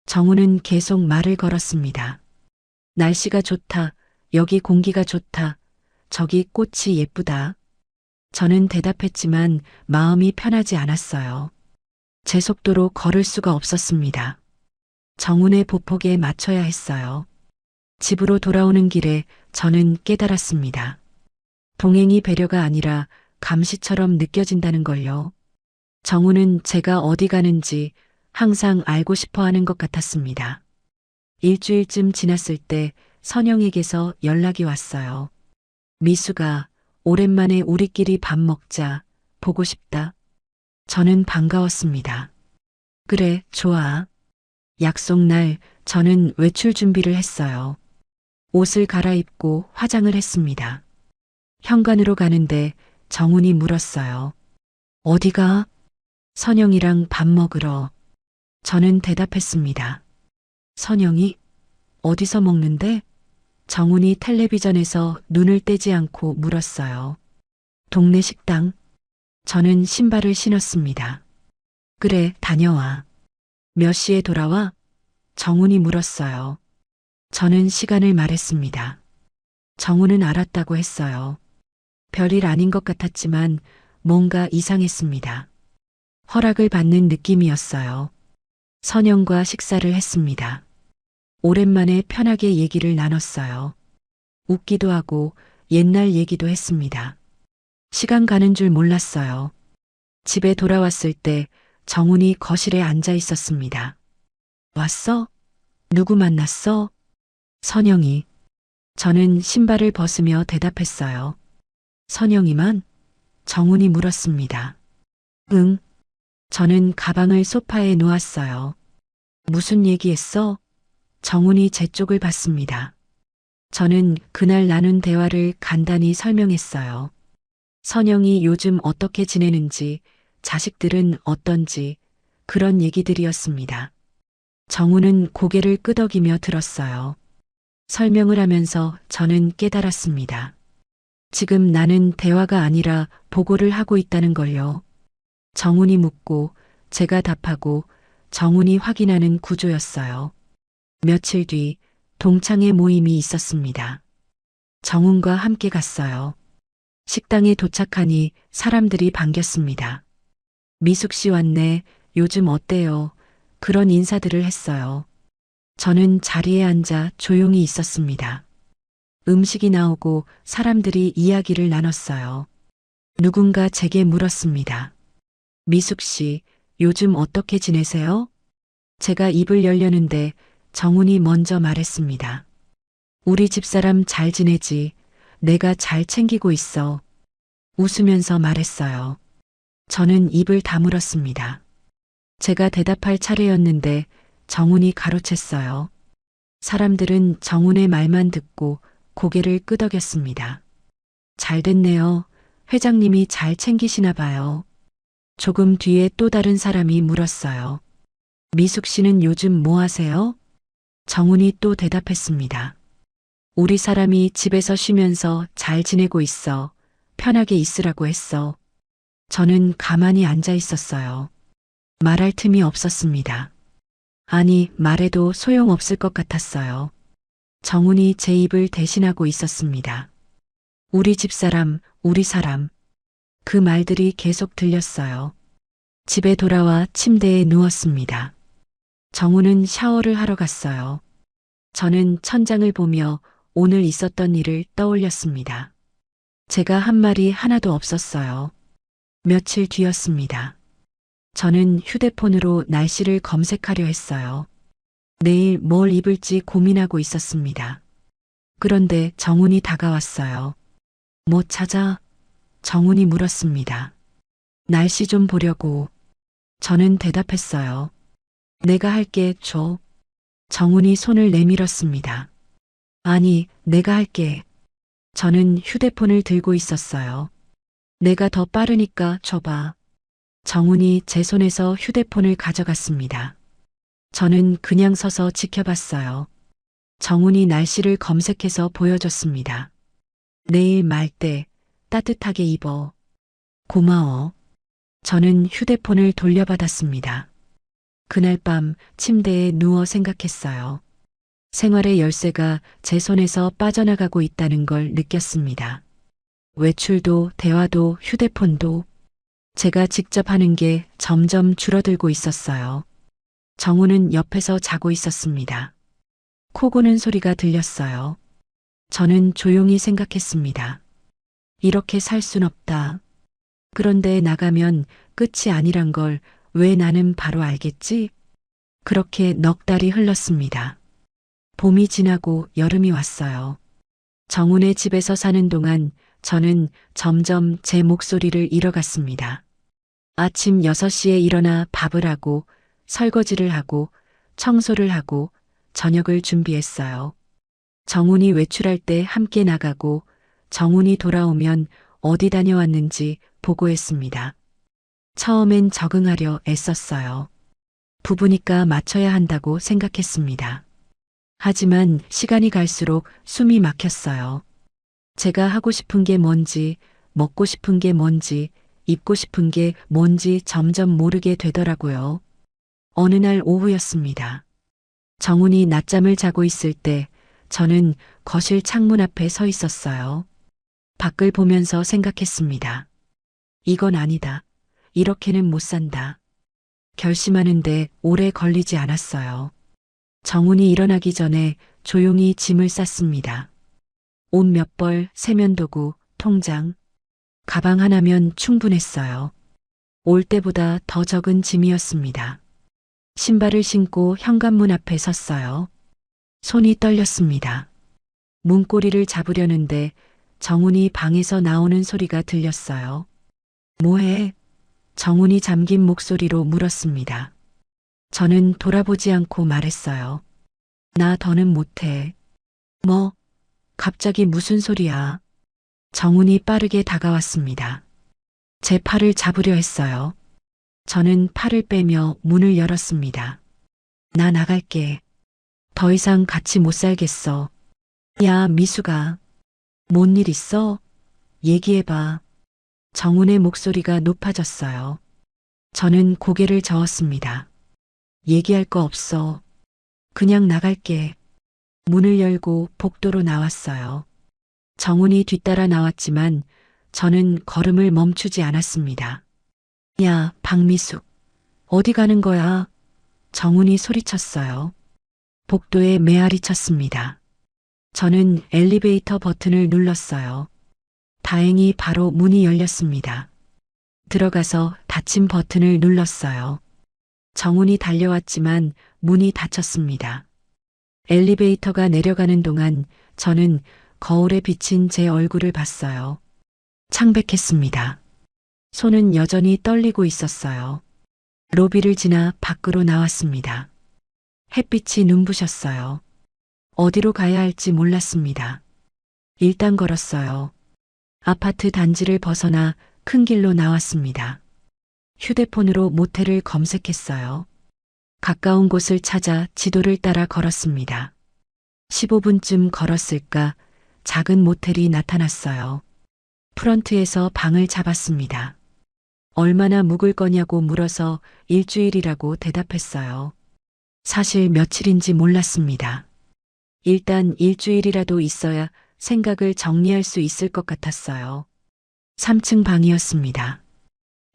정훈은 계속 말을 걸었습니다. 날씨가 좋다. 여기 공기가 좋다. 저기 꽃이 예쁘다. 저는 대답했지만 마음이 편하지 않았어요. 제 속도로 걸을 수가 없었습니다. 정훈의 보폭에 맞춰야 했어요. 집으로 돌아오는 길에 저는 깨달았습니다. 동행이 배려가 아니라 감시처럼 느껴진다는 걸요. 정우는 제가 어디 가는지 항상 알고 싶어 하는 것 같았습니다. 일주일쯤 지났을 때 선영에게서 연락이 왔어요. 미수가 오랜만에 우리끼리 밥 먹자. 보고 싶다. 저는 반가웠습니다. 그래, 좋아. 약속 날 저는 외출 준비를 했어요. 옷을 갈아입고 화장을 했습니다. 현관으로 가는데 정훈이 물었어요. 어디가? 선영이랑 밥 먹으러. 저는 대답했습니다. 선영이? 어디서 먹는데? 정훈이 텔레비전에서 눈을 떼지 않고 물었어요. 동네 식당. 저는 신발을 신었습니다. 그래, 다녀와. 몇 시에 돌아와? 정훈이 물었어요. 저는 시간을 말했습니다. 정훈은 알았다고 했어요. 별일 아닌 것 같았지만 뭔가 이상했습니다. 허락을 받는 느낌이었어요. 선영과 식사를 했습니다. 오랜만에 편하게 얘기를 나눴어요. 웃기도 하고 옛날 얘기도 했습니다. 시간 가는 줄 몰랐어요. 집에 돌아왔을 때 정훈이 거실에 앉아 있었습니다. 왔어? 누구 만났어? 선영이. 저는 신발을 벗으며 대답했어요. 선영이만? 정훈이 물었습니다. 응. 저는 가방을 소파에 놓았어요. 무슨 얘기했어? 정훈이 제 쪽을 봤습니다. 저는 그날 나눈 대화를 간단히 설명했어요. 선영이 요즘 어떻게 지내는지, 자식들은 어떤지, 그런 얘기들이었습니다. 정훈은 고개를 끄덕이며 들었어요. 설명을 하면서 저는 깨달았습니다. 지금 나는 대화가 아니라 보고를 하고 있다는 걸요. 정훈이 묻고 제가 답하고 정훈이 확인하는 구조였어요. 며칠 뒤 동창회 모임이 있었습니다. 정훈과 함께 갔어요. 식당에 도착하니 사람들이 반겼습니다. 미숙 씨 왔네. 요즘 어때요? 그런 인사들을 했어요. 저는 자리에 앉아 조용히 있었습니다. 음식이 나오고 사람들이 이야기를 나눴어요. 누군가 제게 물었습니다. 미숙 씨, 요즘 어떻게 지내세요? 제가 입을 열려는데 정훈이 먼저 말했습니다. 우리 집사람 잘 지내지. 내가 잘 챙기고 있어. 웃으면서 말했어요. 저는 입을 다물었습니다. 제가 대답할 차례였는데 정훈이 가로챘어요. 사람들은 정훈의 말만 듣고 고개를 끄덕였습니다. 잘 됐네요. 회장님이 잘 챙기시나 봐요. 조금 뒤에 또 다른 사람이 물었어요. 미숙 씨는 요즘 뭐 하세요? 정훈이 또 대답했습니다. 우리 사람이 집에서 쉬면서 잘 지내고 있어. 편하게 있으라고 했어. 저는 가만히 앉아 있었어요. 말할 틈이 없었습니다. 아니, 말해도 소용없을 것 같았어요. 정훈이 제 입을 대신하고 있었습니다. 우리 집사람, 우리 사람. 그 말들이 계속 들렸어요. 집에 돌아와 침대에 누웠습니다. 정훈은 샤워를 하러 갔어요. 저는 천장을 보며 오늘 있었던 일을 떠올렸습니다. 제가 한 말이 하나도 없었어요. 며칠 뒤였습니다. 저는 휴대폰으로 날씨를 검색하려 했어요. 내일 뭘 입을지 고민하고 있었습니다. 그런데 정훈이 다가왔어요. 뭐 찾아? 정훈이 물었습니다. 날씨 좀 보려고. 저는 대답했어요. 내가 할게, 줘. 정훈이 손을 내밀었습니다. 아니, 내가 할게. 저는 휴대폰을 들고 있었어요. 내가 더 빠르니까 줘봐. 정훈이 제 손에서 휴대폰을 가져갔습니다. 저는 그냥 서서 지켜봤어요. 정훈이 날씨를 검색해서 보여줬습니다. 내일 말 때 따뜻하게 입어. 고마워. 저는 휴대폰을 돌려받았습니다. 그날 밤 침대에 누워 생각했어요. 생활의 열쇠가 제 손에서 빠져나가고 있다는 걸 느꼈습니다. 외출도, 대화도, 휴대폰도 제가 직접 하는 게 점점 줄어들고 있었어요. 정우는 옆에서 자고 있었습니다. 코 고는 소리가 들렸어요. 저는 조용히 생각했습니다. 이렇게 살 순 없다. 그런데 나가면 끝이 아니란 걸 왜 나는 바로 알겠지? 그렇게 넉 달이 흘렀습니다. 봄이 지나고 여름이 왔어요. 정훈의 집에서 사는 동안 저는 점점 제 목소리를 잃어갔습니다. 아침 6시에 일어나 밥을 하고 설거지를 하고 청소를 하고 저녁을 준비했어요. 정훈이 외출할 때 함께 나가고 정훈이 돌아오면 어디 다녀왔는지 보고했습니다. 처음엔 적응하려 애썼어요. 부부니까 맞춰야 한다고 생각했습니다. 하지만 시간이 갈수록 숨이 막혔어요. 제가 하고 싶은 게 뭔지, 먹고 싶은 게 뭔지, 입고 싶은 게 뭔지 점점 모르게 되더라고요. 어느 날 오후였습니다. 정훈이 낮잠을 자고 있을 때 저는 거실 창문 앞에 서 있었어요. 밖을 보면서 생각했습니다. 이건 아니다. 이렇게는 못 산다. 결심하는데 오래 걸리지 않았어요. 정훈이 일어나기 전에 조용히 짐을 쌌습니다. 옷 몇 벌, 세면도구, 통장, 가방 하나면 충분했어요. 올 때보다 더 적은 짐이었습니다. 신발을 신고 현관문 앞에 섰어요. 손이 떨렸습니다. 문고리를 잡으려는데 정훈이 방에서 나오는 소리가 들렸어요. 뭐해? 정훈이 잠긴 목소리로 물었습니다. 저는 돌아보지 않고 말했어요. 나 더는 못해. 뭐? 갑자기 무슨 소리야? 정훈이 빠르게 다가왔습니다. 제 팔을 잡으려 했어요. 저는 팔을 빼며 문을 열었습니다. 나 나갈게. 더 이상 같이 못 살겠어. 야, 미수가. 뭔 일 있어? 얘기해봐. 정훈의 목소리가 높아졌어요. 저는 고개를 저었습니다. 얘기할 거 없어. 그냥 나갈게. 문을 열고 복도로 나왔어요. 정훈이 뒤따라 나왔지만 저는 걸음을 멈추지 않았습니다. 야, 박미숙. 어디 가는 거야? 정훈이 소리쳤어요. 복도에 메아리 쳤습니다. 저는 엘리베이터 버튼을 눌렀어요. 다행히 바로 문이 열렸습니다. 들어가서 닫힌 버튼을 눌렀어요. 정훈이 달려왔지만 문이 닫혔습니다. 엘리베이터가 내려가는 동안 저는 거울에 비친 제 얼굴을 봤어요. 창백했습니다. 손은 여전히 떨리고 있었어요. 로비를 지나 밖으로 나왔습니다. 햇빛이 눈부셨어요. 어디로 가야 할지 몰랐습니다. 일단 걸었어요. 아파트 단지를 벗어나 큰 길로 나왔습니다. 휴대폰으로 모텔을 검색했어요. 가까운 곳을 찾아 지도를 따라 걸었습니다. 15분쯤 걸었을까 작은 모텔이 나타났어요. 프런트에서 방을 잡았습니다. 얼마나 묵을 거냐고 물어서 일주일이라고 대답했어요. 사실 며칠인지 몰랐습니다. 일단 일주일이라도 있어야 생각을 정리할 수 있을 것 같았어요. 3층 방이었습니다.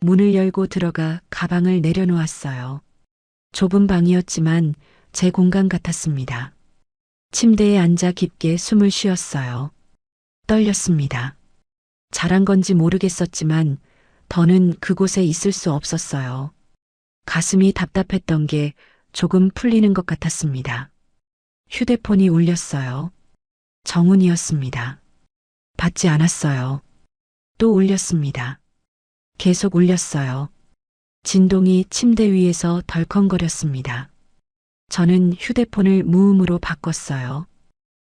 문을 열고 들어가 가방을 내려놓았어요. 좁은 방이었지만 제 공간 같았습니다. 침대에 앉아 깊게 숨을 쉬었어요. 떨렸습니다. 잘한 건지 모르겠었지만 더는 그곳에 있을 수 없었어요. 가슴이 답답했던 게 조금 풀리는 것 같았습니다. 휴대폰이 울렸어요. 정훈이었습니다. 받지 않았어요. 또 울렸습니다. 계속 울렸어요. 진동이 침대 위에서 덜컹거렸습니다. 저는 휴대폰을 무음으로 바꿨어요.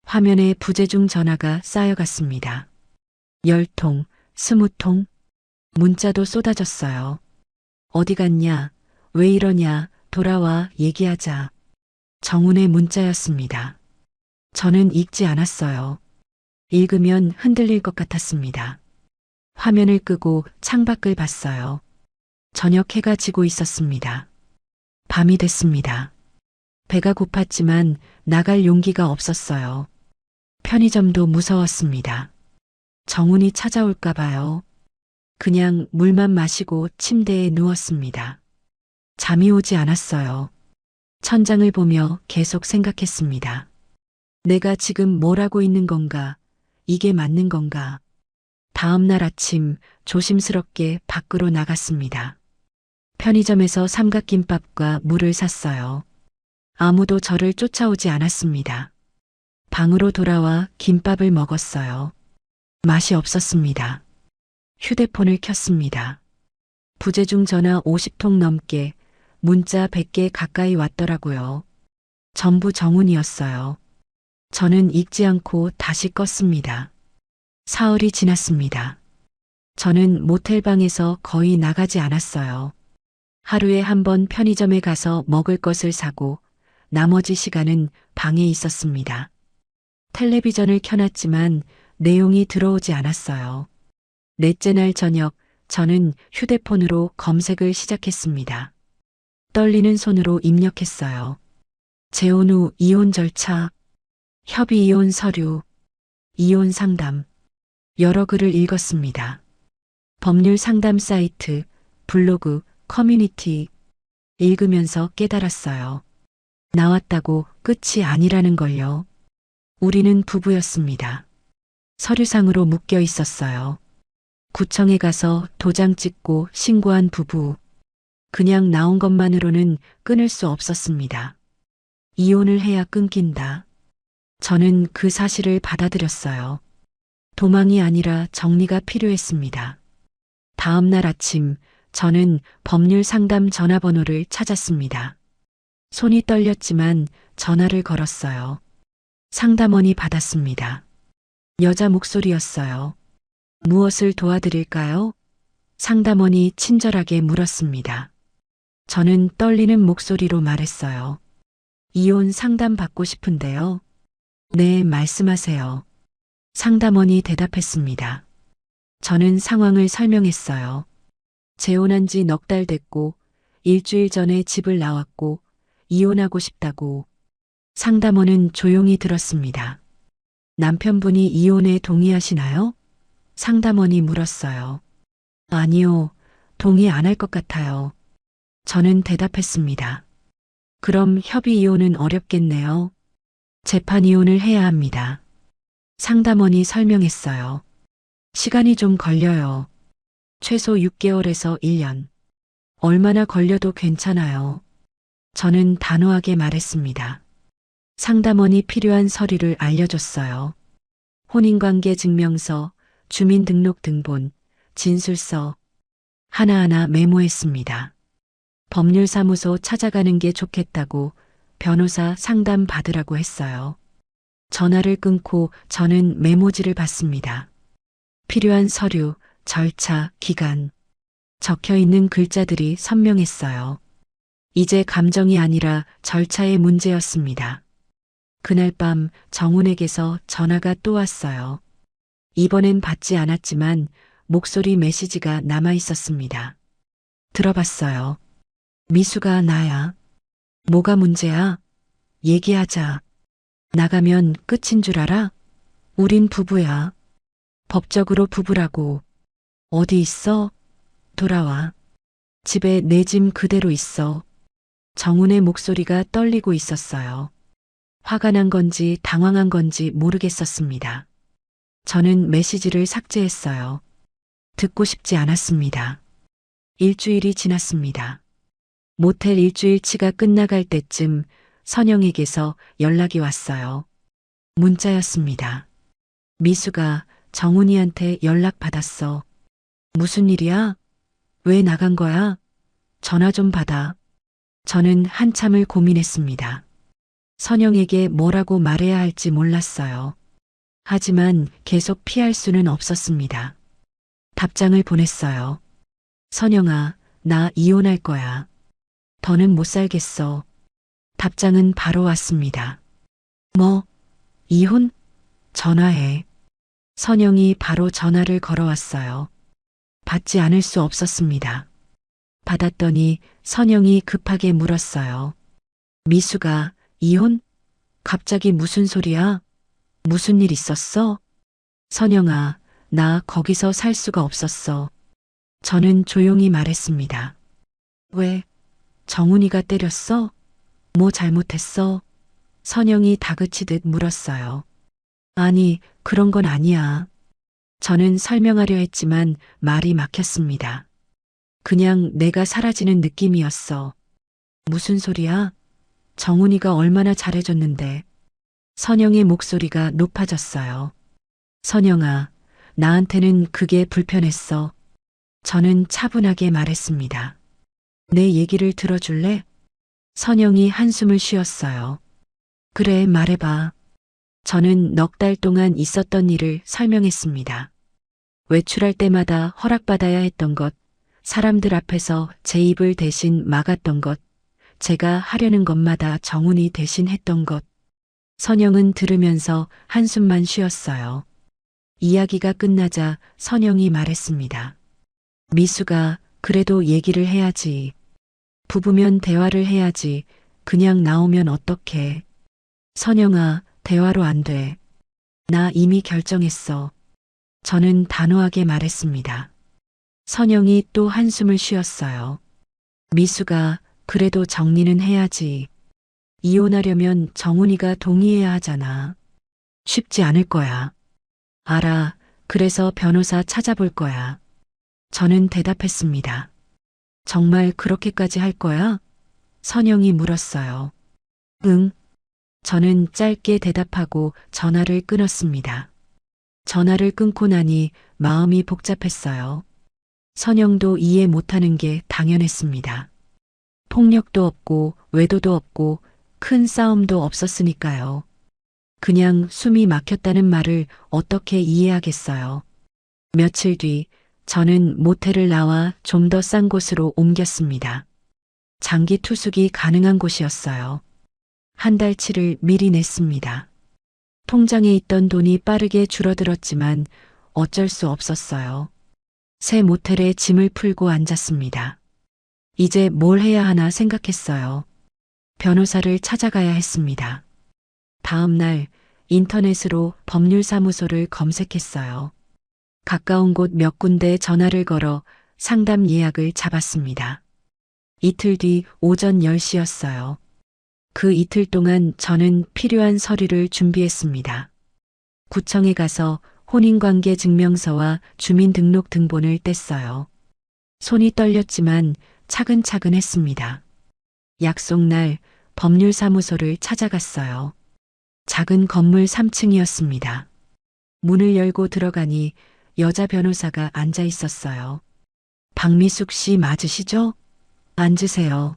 화면에 부재중 전화가 쌓여갔습니다. 10통, 20통, 문자도 쏟아졌어요. 어디 갔냐? 왜 이러냐? 돌아와, 얘기하자. 정훈의 문자였습니다. 저는 읽지 않았어요. 읽으면 흔들릴 것 같았습니다. 화면을 끄고 창밖을 봤어요. 저녁 해가 지고 있었습니다. 밤이 됐습니다. 배가 고팠지만 나갈 용기가 없었어요. 편의점도 무서웠습니다. 정훈이 찾아올까 봐요. 그냥 물만 마시고 침대에 누웠습니다. 잠이 오지 않았어요. 천장을 보며 계속 생각했습니다. 내가 지금 뭘 하고 있는 건가? 이게 맞는 건가? 다음 날 아침 조심스럽게 밖으로 나갔습니다. 편의점에서 삼각김밥과 물을 샀어요. 아무도 저를 쫓아오지 않았습니다. 방으로 돌아와 김밥을 먹었어요. 맛이 없었습니다. 휴대폰을 켰습니다. 부재중 전화 50통 넘게, 문자 100개 가까이 왔더라고요. 전부 정훈이었어요. 저는 읽지 않고 다시 껐습니다. 사흘이 지났습니다. 저는 모텔방에서 거의 나가지 않았어요. 하루에 한 번 편의점에 가서 먹을 것을 사고 나머지 시간은 방에 있었습니다. 텔레비전을 켜놨지만 내용이 들어오지 않았어요. 넷째 날 저녁 저는 휴대폰으로 검색을 시작했습니다. 떨리는 손으로 입력했어요. 재혼 후 이혼 절차, 협의 이혼 서류, 이혼 상담. 여러 글을 읽었습니다. 법률 상담 사이트, 블로그, 커뮤니티. 읽으면서 깨달았어요. 나왔다고 끝이 아니라는 걸요. 우리는 부부였습니다. 서류상으로 묶여 있었어요. 구청에 가서 도장 찍고 신고한 부부. 그냥 나온 것만으로는 끊을 수 없었습니다. 이혼을 해야 끊긴다. 저는 그 사실을 받아들였어요. 도망이 아니라 정리가 필요했습니다. 다음 날 아침 저는 법률 상담 전화번호를 찾았습니다. 손이 떨렸지만 전화를 걸었어요. 상담원이 받았습니다. 여자 목소리였어요. 무엇을 도와드릴까요? 상담원이 친절하게 물었습니다. 저는 떨리는 목소리로 말했어요. 이혼 상담 받고 싶은데요. 네, 말씀하세요. 상담원이 대답했습니다. 저는 상황을 설명했어요. 재혼한 지 넉 달 됐고 일주일 전에 집을 나왔고 이혼하고 싶다고. 상담원은 조용히 들었습니다. 남편분이 이혼에 동의하시나요? 상담원이 물었어요. 아니요, 동의 안 할 것 같아요. 저는 대답했습니다. 그럼 협의 이혼은 어렵겠네요. 재판 이혼을 해야 합니다. 상담원이 설명했어요. 시간이 좀 걸려요. 최소 6개월에서 1년. 얼마나 걸려도 괜찮아요. 저는 단호하게 말했습니다. 상담원이 필요한 서류를 알려줬어요. 혼인관계 증명서, 주민등록등본, 진술서. 하나하나 메모했습니다. 법률사무소 찾아가는 게 좋겠다고 변호사 상담 받으라고 했어요. 전화를 끊고 저는 메모지를 받습니다. 필요한 서류, 절차, 기간. 적혀 있는 글자들이 선명했어요. 이제 감정이 아니라 절차의 문제였습니다. 그날 밤 정훈에게서 전화가 또 왔어요. 이번엔 받지 않았지만 목소리 메시지가 남아 있었습니다. 들어봤어요. 미수가 나야. 뭐가 문제야? 얘기하자. 나가면 끝인 줄 알아? 우린 부부야. 법적으로 부부라고. 어디 있어? 돌아와. 집에 내 짐 그대로 있어. 정훈의 목소리가 떨리고 있었어요. 화가 난 건지 당황한 건지 모르겠었습니다. 저는 메시지를 삭제했어요. 듣고 싶지 않았습니다. 일주일이 지났습니다. 모텔 일주일치가 끝나갈 때쯤 선영에게서 연락이 왔어요. 문자였습니다. 미수가 정훈이한테 연락 받았어. 무슨 일이야? 왜 나간 거야? 전화 좀 받아. 저는 한참을 고민했습니다. 선영에게 뭐라고 말해야 할지 몰랐어요. 하지만 계속 피할 수는 없었습니다. 답장을 보냈어요. 선영아, 나 이혼할 거야. 더는 못 살겠어. 답장은 바로 왔습니다. 뭐? 이혼? 전화해. 선영이 바로 전화를 걸어왔어요. 받지 않을 수 없었습니다. 받았더니 선영이 급하게 물었어요. 미수가 이혼? 갑자기 무슨 소리야? 무슨 일 있었어? 선영아, 나 거기서 살 수가 없었어. 저는 조용히 말했습니다. 왜? 정훈이가 때렸어? 뭐 잘못했어? 선영이 다그치듯 물었어요. 아니, 그런 건 아니야. 저는 설명하려 했지만 말이 막혔습니다. 그냥 내가 사라지는 느낌이었어. 무슨 소리야? 정훈이가 얼마나 잘해줬는데. 선영의 목소리가 높아졌어요. 선영아, 나한테는 그게 불편했어. 저는 차분하게 말했습니다. 내 얘기를 들어줄래? 선영이 한숨을 쉬었어요. 그래, 말해봐. 저는 넉 달 동안 있었던 일을 설명했습니다. 외출할 때마다 허락받아야 했던 것, 사람들 앞에서 제 입을 대신 막았던 것, 제가 하려는 것마다 정훈이 대신 했던 것. 선영은 들으면서 한숨만 쉬었어요. 이야기가 끝나자 선영이 말했습니다. 미수가 그래도 얘기를 해야지. 부부면 대화를 해야지. 그냥 나오면 어떡해. 선영아, 대화로 안 돼. 나 이미 결정했어. 저는 단호하게 말했습니다. 선영이 또 한숨을 쉬었어요. 미수가 그래도 정리는 해야지. 이혼하려면 정훈이가 동의해야 하잖아. 쉽지 않을 거야. 알아. 그래서 변호사 찾아볼 거야. 저는 대답했습니다. 정말 그렇게까지 할 거야? 선영이 물었어요. 응. 저는 짧게 대답하고 전화를 끊었습니다. 전화를 끊고 나니 마음이 복잡했어요. 선영도 이해 못하는 게 당연했습니다. 폭력도 없고 외도도 없고 큰 싸움도 없었으니까요. 그냥 숨이 막혔다는 말을 어떻게 이해하겠어요. 며칠 뒤 저는 모텔을 나와 좀 더 싼 곳으로 옮겼습니다. 장기 투숙이 가능한 곳이었어요. 한 달치를 미리 냈습니다. 통장에 있던 돈이 빠르게 줄어들었지만 어쩔 수 없었어요. 새 모텔에 짐을 풀고 앉았습니다. 이제 뭘 해야 하나 생각했어요. 변호사를 찾아가야 했습니다. 다음 날 인터넷으로 법률사무소를 검색했어요. 가까운 곳 몇 군데 전화를 걸어 상담 예약을 잡았습니다. 이틀 뒤 오전 10시였어요. 그 이틀 동안 저는 필요한 서류를 준비했습니다. 구청에 가서 혼인관계 증명서와 주민등록등본을 뗐어요. 손이 떨렸지만 차근차근 했습니다. 약속날 법률사무소를 찾아갔어요. 작은 건물 3층이었습니다. 문을 열고 들어가니 여자 변호사가 앉아 있었어요. 박미숙 씨 맞으시죠? 앉으세요.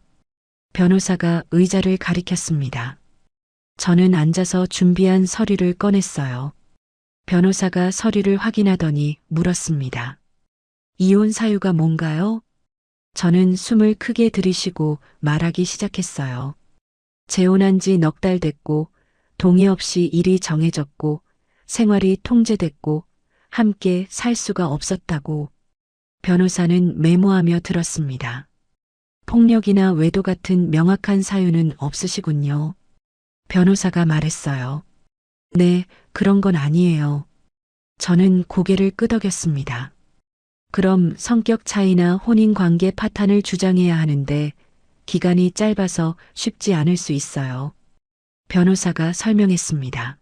변호사가 의자를 가리켰습니다. 저는 앉아서 준비한 서류를 꺼냈어요. 변호사가 서류를 확인하더니 물었습니다. 이혼 사유가 뭔가요? 저는 숨을 크게 들이쉬고 말하기 시작했어요. 재혼한 지 넉 달 됐고 동의 없이 일이 정해졌고 생활이 통제됐고 함께 살 수가 없었다고. 변호사는 메모하며 들었습니다. 폭력이나 외도 같은 명확한 사유는 없으시군요. 변호사가 말했어요. 네, 그런 건 아니에요. 저는 고개를 끄덕였습니다. 그럼 성격 차이나 혼인관계 파탄을 주장해야 하는데 기간이 짧아서 쉽지 않을 수 있어요. 변호사가 설명했습니다.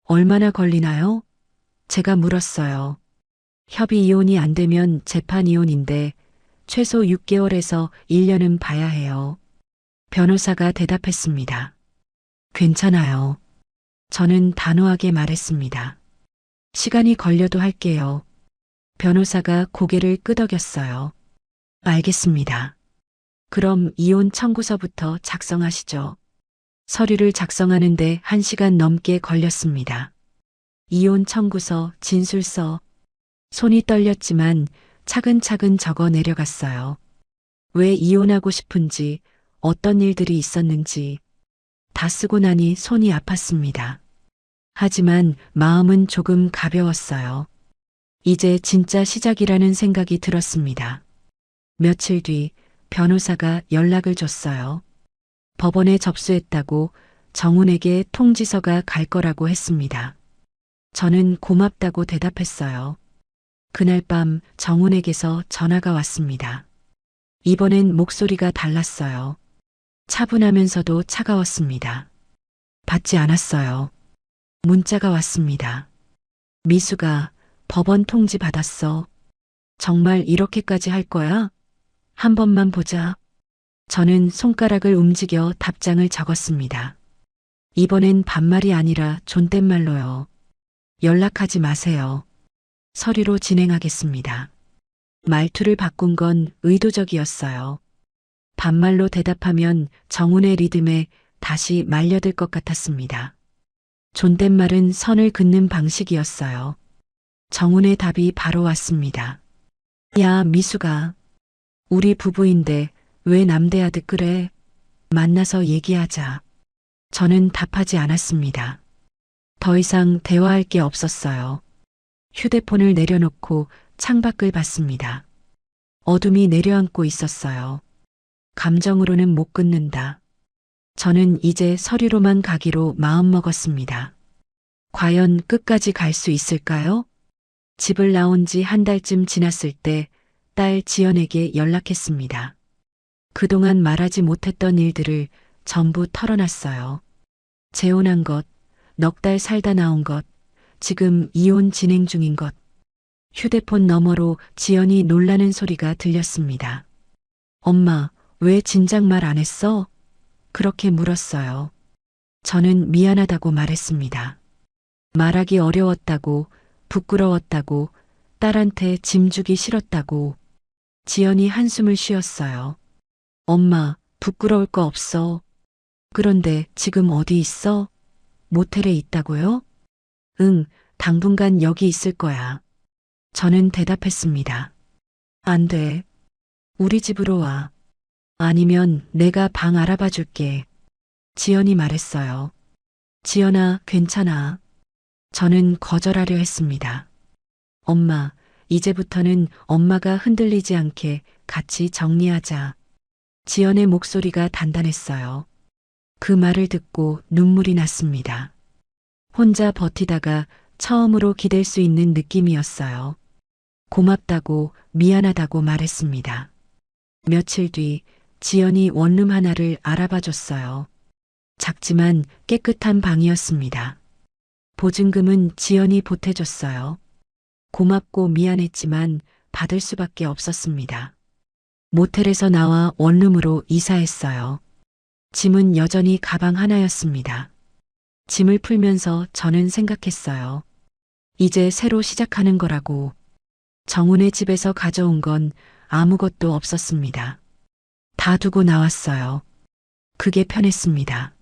얼마나 걸리나요? 제가 물었어요. 협의 이혼이 안 되면 재판 이혼인데 최소 6개월에서 1년은 봐야 해요. 변호사가 대답했습니다. 괜찮아요. 저는 단호하게 말했습니다. 시간이 걸려도 할게요. 변호사가 고개를 끄덕였어요. 알겠습니다. 그럼 이혼 청구서부터 작성하시죠. 서류를 작성하는데 1시간 넘게 걸렸습니다. 이혼 청구서, 진술서. 손이 떨렸지만 차근차근 적어 내려갔어요. 왜 이혼하고 싶은지, 어떤 일들이 있었는지. 다 쓰고 나니 손이 아팠습니다. 하지만 마음은 조금 가벼웠어요. 이제 진짜 시작이라는 생각이 들었습니다. 며칠 뒤 변호사가 연락을 줬어요. 법원에 접수했다고 정훈에게 통지서가 갈 거라고 했습니다. 저는 고맙다고 대답했어요. 그날 밤 정훈에게서 전화가 왔습니다. 이번엔 목소리가 달랐어요. 차분하면서도 차가웠습니다. 받지 않았어요. 문자가 왔습니다. 미수가 법원 통지 받았어. 정말 이렇게까지 할 거야? 한 번만 보자. 저는 손가락을 움직여 답장을 적었습니다. 이번엔 반말이 아니라 존댓말로요. 연락하지 마세요. 서류로 진행하겠습니다. 말투를 바꾼 건 의도적이었어요. 반말로 대답하면 정훈의 리듬에 다시 말려들 것 같았습니다. 존댓말은 선을 긋는 방식이었어요. 정훈의 답이 바로 왔습니다. 야, 미수가. 우리 부부인데 왜 남대하듯 그래? 만나서 얘기하자. 저는 답하지 않았습니다. 더 이상 대화할 게 없었어요. 휴대폰을 내려놓고 창밖을 봤습니다. 어둠이 내려앉고 있었어요. 감정으로는 못 끊는다. 저는 이제 서류로만 가기로 마음먹었습니다. 과연 끝까지 갈 수 있을까요? 집을 나온 지 한 달쯤 지났을 때 딸 지연에게 연락했습니다. 그동안 말하지 못했던 일들을 전부 털어놨어요. 재혼한 것, 넉 달 살다 나온 것, 지금 이혼 진행 중인 것. 휴대폰 너머로 지연이 놀라는 소리가 들렸습니다. 엄마, 왜 진작 말 안 했어? 그렇게 물었어요. 저는 미안하다고 말했습니다. 말하기 어려웠다고, 부끄러웠다고, 딸한테 짐 주기 싫었다고. 지연이 한숨을 쉬었어요. 엄마, 부끄러울 거 없어. 그런데 지금 어디 있어? 모텔에 있다고요? 응, 당분간 여기 있을 거야. 저는 대답했습니다. 안 돼. 우리 집으로 와. 아니면 내가 방 알아봐 줄게. 지연이 말했어요. 지연아, 괜찮아. 저는 거절하려 했습니다. 엄마, 이제부터는 엄마가 흔들리지 않게 같이 정리하자. 지연의 목소리가 단단했어요. 그 말을 듣고 눈물이 났습니다. 혼자 버티다가 처음으로 기댈 수 있는 느낌이었어요. 고맙다고 미안하다고 말했습니다. 며칠 뒤 지연이 원룸 하나를 알아봐 줬어요. 작지만 깨끗한 방이었습니다. 보증금은 지연이 보태줬어요. 고맙고 미안했지만 받을 수밖에 없었습니다. 모텔에서 나와 원룸으로 이사했어요. 짐은 여전히 가방 하나였습니다. 짐을 풀면서 저는 생각했어요. 이제 새로 시작하는 거라고. 정훈의 집에서 가져온 건 아무것도 없었습니다. 다 두고 나왔어요. 그게 편했습니다.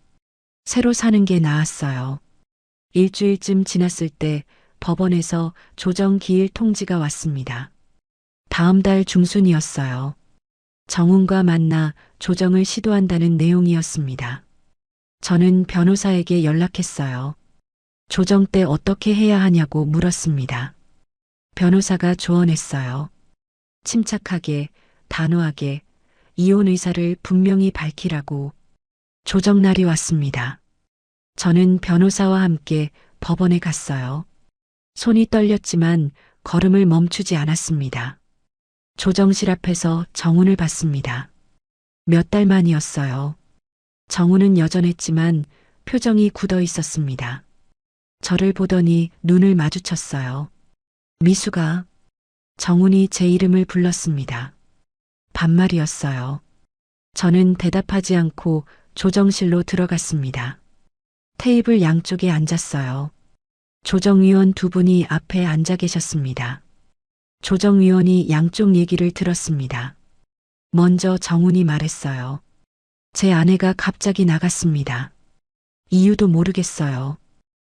새로 사는 게 나았어요. 일주일쯤 지났을 때 법원에서 조정 기일 통지가 왔습니다. 다음 달 중순이었어요. 정훈과 만나 조정을 시도한다는 내용이었습니다. 저는 변호사에게 연락했어요. 조정 때 어떻게 해야 하냐고 물었습니다. 변호사가 조언했어요. 침착하게, 단호하게, 이혼 의사를 분명히 밝히라고. 조정 날이 왔습니다. 저는 변호사와 함께 법원에 갔어요. 손이 떨렸지만 걸음을 멈추지 않았습니다. 조정실 앞에서 정훈을 봤습니다. 몇 달 만이었어요. 정훈은 여전했지만 표정이 굳어 있었습니다. 저를 보더니 눈을 마주쳤어요. 미수가. 정훈이 제 이름을 불렀습니다. 반말이었어요. 저는 대답하지 않고 조정실로 들어갔습니다. 테이블 양쪽에 앉았어요. 조정위원 두 분이 앞에 앉아 계셨습니다. 조정위원이 양쪽 얘기를 들었습니다. 먼저 정훈이 말했어요. 제 아내가 갑자기 나갔습니다. 이유도 모르겠어요.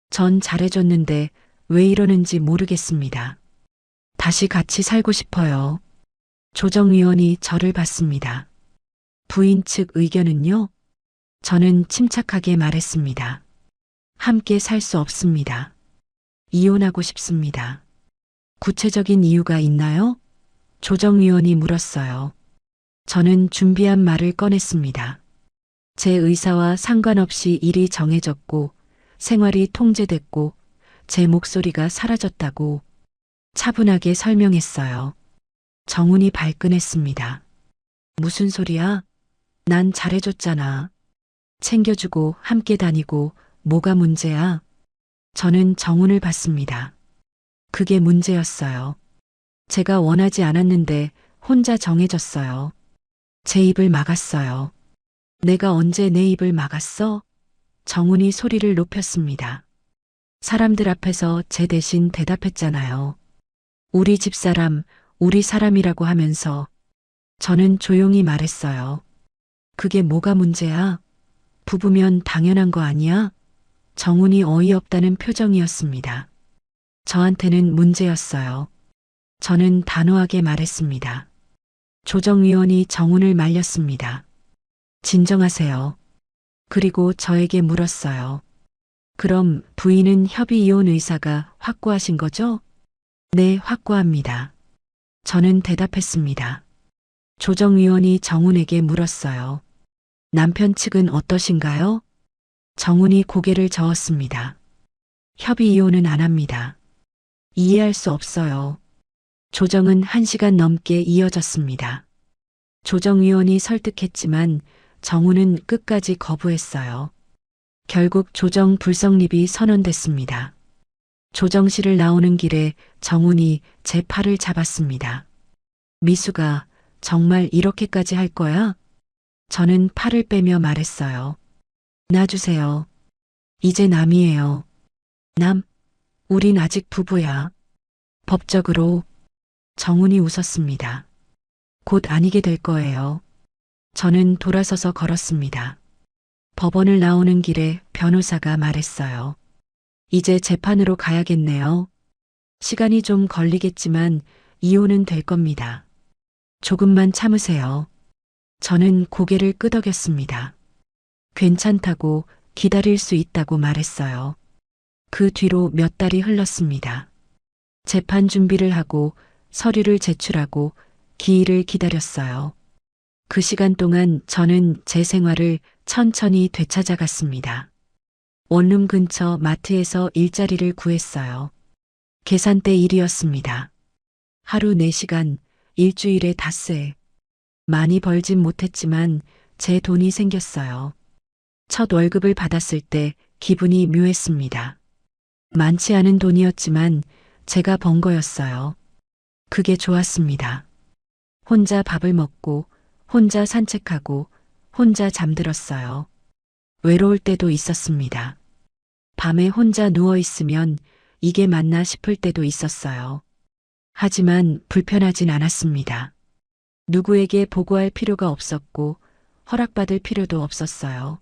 전 잘해줬는데 왜 이러는지 모르겠습니다. 다시 같이 살고 싶어요. 조정위원이 저를 봤습니다. 부인 측 의견은요? 저는 침착하게 말했습니다. 함께 살 수 없습니다. 이혼하고 싶습니다. 구체적인 이유가 있나요? 조정위원이 물었어요. 저는 준비한 말을 꺼냈습니다. 제 의사와 상관없이 일이 정해졌고 생활이 통제됐고 제 목소리가 사라졌다고 차분하게 설명했어요. 정훈이 발끈했습니다. 무슨 소리야? 난 잘해줬잖아. 챙겨주고 함께 다니고 뭐가 문제야? 저는 정훈을 봤습니다. 그게 문제였어요. 제가 원하지 않았는데 혼자 정해졌어요. 제 입을 막았어요. 내가 언제 내 입을 막았어? 정훈이 소리를 높였습니다. 사람들 앞에서 제 대신 대답했잖아요. 우리 집사람, 우리 사람이라고 하면서 저는 조용히 말했어요. 그게 뭐가 문제야? 부부면 당연한 거 아니야? 정훈이 어이없다는 표정이었습니다. 저한테는 문제였어요. 저는 단호하게 말했습니다. 조정위원이 정훈을 말렸습니다. 진정하세요. 그리고 저에게 물었어요. 그럼 부인은 협의 이혼 의사가 확고하신 거죠? 네, 확고합니다. 저는 대답했습니다. 조정위원이 정훈에게 물었어요. 남편 측은 어떠신가요? 정훈이 고개를 저었습니다. 협의 이혼은 안 합니다. 이해할 수 없어요. 조정은 1시간 넘게 이어졌습니다. 조정위원이 설득했지만 정훈은 끝까지 거부했어요. 결국 조정 불성립이 선언됐습니다. 조정실을 나오는 길에 정훈이 제 팔을 잡았습니다. 미수가 정말 이렇게까지 할 거야? 저는 팔을 빼며 말했어요. 놔주세요. 이제 남이에요. 남? 우린 아직 부부야. 법적으로. 정훈이 웃었습니다. 곧 아니게 될 거예요. 저는 돌아서서 걸었습니다. 법원을 나오는 길에 변호사가 말했어요. 이제 재판으로 가야겠네요. 시간이 좀 걸리겠지만 이혼은 될 겁니다. 조금만 참으세요. 저는 고개를 끄덕였습니다. 괜찮다고 기다릴 수 있다고 말했어요. 그 뒤로 몇 달이 흘렀습니다. 재판 준비를 하고 서류를 제출하고 기일을 기다렸어요. 그 시간 동안 저는 제 생활을 천천히 되찾아갔습니다. 원룸 근처 마트에서 일자리를 구했어요. 계산대 일이었습니다. 하루 4시간, 일주일에 닷새. 많이 벌진 못했지만 제 돈이 생겼어요. 첫 월급을 받았을 때 기분이 묘했습니다. 많지 않은 돈이었지만 제가 번 거였어요. 그게 좋았습니다. 혼자 밥을 먹고, 혼자 산책하고, 혼자 잠들었어요. 외로울 때도 있었습니다. 밤에 혼자 누워있으면 이게 맞나 싶을 때도 있었어요. 하지만 불편하진 않았습니다. 누구에게 보고할 필요가 없었고, 허락받을 필요도 없었어요.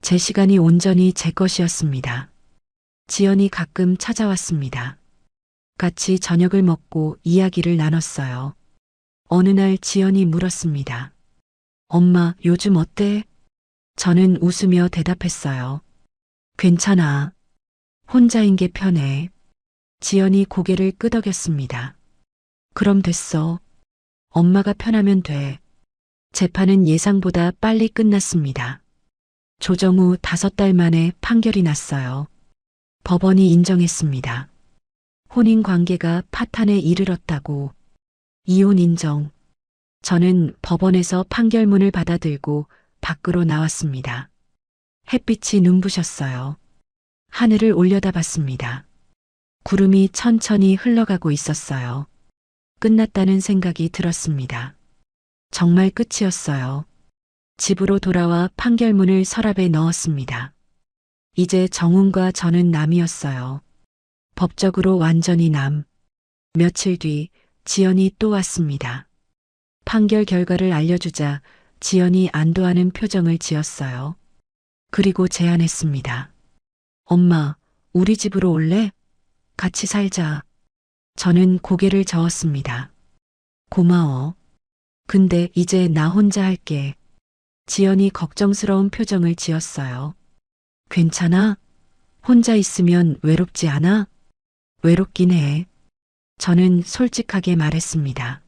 제 시간이 온전히 제 것이었습니다. 지연이 가끔 찾아왔습니다. 같이 저녁을 먹고 이야기를 나눴어요. 어느 날 지연이 물었습니다. 엄마, 요즘 어때? 저는 웃으며 대답했어요. 괜찮아. 혼자인 게 편해. 지연이 고개를 끄덕였습니다. 그럼 됐어. 엄마가 편하면 돼. 재판은 예상보다 빨리 끝났습니다. 조정 후 5달 만에 판결이 났어요. 법원이 인정했습니다. 혼인 관계가 파탄에 이르렀다고. 이혼 인정. 저는 법원에서 판결문을 받아들고 밖으로 나왔습니다. 햇빛이 눈부셨어요. 하늘을 올려다봤습니다. 구름이 천천히 흘러가고 있었어요. 끝났다는 생각이 들었습니다. 정말 끝이었어요. 집으로 돌아와 판결문을 서랍에 넣었습니다. 이제 정훈과 저는 남이었어요. 법적으로 완전히 남. 며칠 뒤 지연이 또 왔습니다. 판결 결과를 알려주자 지연이 안도하는 표정을 지었어요. 그리고 제안했습니다. 엄마, 우리 집으로 올래? 같이 살자. 저는 고개를 저었습니다. 고마워. 근데 이제 나 혼자 할게. 지연이 걱정스러운 표정을 지었어요. 괜찮아? 혼자 있으면 외롭지 않아? 외롭긴 해. 저는 솔직하게 말했습니다.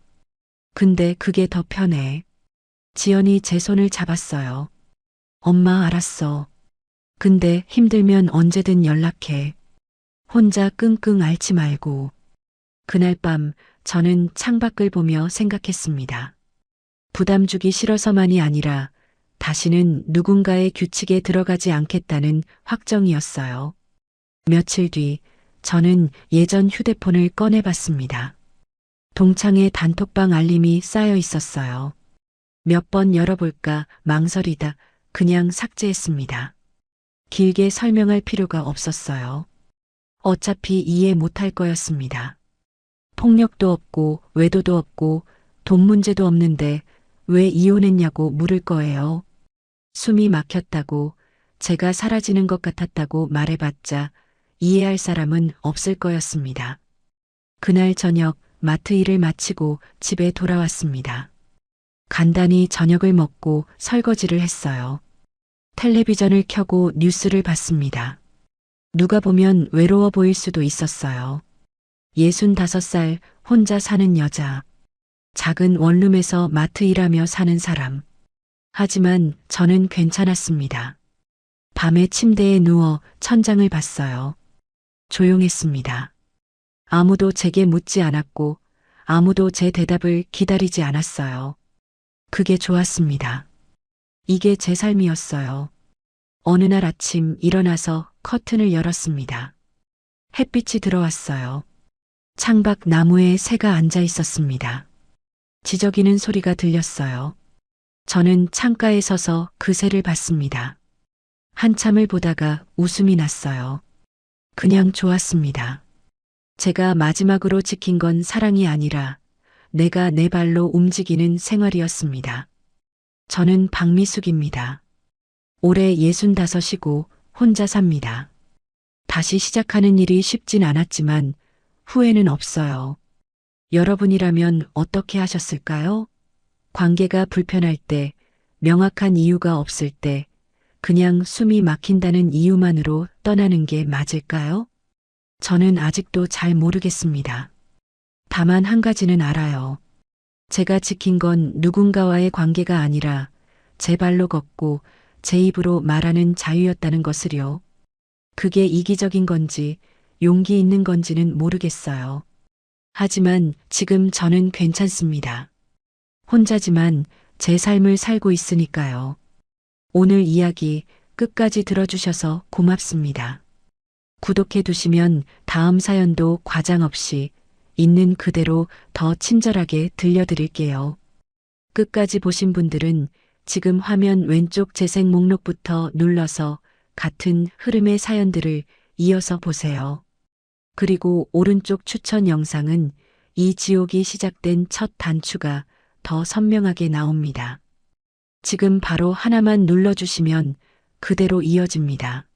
근데 그게 더 편해. 지연이 제 손을 잡았어요. 엄마, 알았어. 근데 힘들면 언제든 연락해. 혼자 끙끙 앓지 말고. 그날 밤 저는 창밖을 보며 생각했습니다. 부담 주기 싫어서만이 아니라 다시는 누군가의 규칙에 들어가지 않겠다는 확정이었어요. 며칠 뒤 저는 예전 휴대폰을 꺼내봤습니다. 동창에 단톡방 알림이 쌓여 있었어요. 몇 번 열어볼까 망설이다 그냥 삭제했습니다. 길게 설명할 필요가 없었어요. 어차피 이해 못할 거였습니다. 폭력도 없고 외도도 없고 돈 문제도 없는데 왜 이혼했냐고 물을 거예요. 숨이 막혔다고 제가 사라지는 것 같았다고 말해봤자 이해할 사람은 없을 거였습니다. 그날 저녁 마트 일을 마치고 집에 돌아왔습니다. 간단히 저녁을 먹고 설거지를 했어요. 텔레비전을 켜고 뉴스를 봤습니다. 누가 보면 외로워 보일 수도 있었어요. 65살 혼자 사는 여자. 작은 원룸에서 마트 일하며 사는 사람. 하지만 저는 괜찮았습니다. 밤에 침대에 누워 천장을 봤어요. 조용했습니다. 아무도 제게 묻지 않았고 아무도 제 대답을 기다리지 않았어요. 그게 좋았습니다. 이게 제 삶이었어요. 어느 날 아침 일어나서 커튼을 열었습니다. 햇빛이 들어왔어요. 창밖 나무에 새가 앉아 있었습니다. 지저귀는 소리가 들렸어요. 저는 창가에 서서 그 새를 봤습니다. 한참을 보다가 웃음이 났어요. 그냥 좋았습니다. 제가 마지막으로 지킨 건 사랑이 아니라 내가 내 발로 움직이는 생활이었습니다. 저는 박미숙입니다. 올해 65이고 혼자 삽니다. 다시 시작하는 일이 쉽진 않았지만 후회는 없어요. 여러분이라면 어떻게 하셨을까요? 관계가 불편할 때, 명확한 이유가 없을 때, 그냥 숨이 막힌다는 이유만으로 떠나는 게 맞을까요? 저는 아직도 잘 모르겠습니다. 다만 한 가지는 알아요. 제가 지킨 건 누군가와의 관계가 아니라 제 발로 걷고 제 입으로 말하는 자유였다는 것을요. 그게 이기적인 건지 용기 있는 건지는 모르겠어요. 하지만 지금 저는 괜찮습니다. 혼자지만 제 삶을 살고 있으니까요. 오늘 이야기 끝까지 들어주셔서 고맙습니다. 구독해 두시면 다음 사연도 과장 없이 있는 그대로 더 친절하게 들려드릴게요. 끝까지 보신 분들은 지금 화면 왼쪽 재생 목록부터 눌러서 같은 흐름의 사연들을 이어서 보세요. 그리고 오른쪽 추천 영상은 이 지옥이 시작된 첫 단추가 더 선명하게 나옵니다. 지금 바로 하나만 눌러주시면 그대로 이어집니다.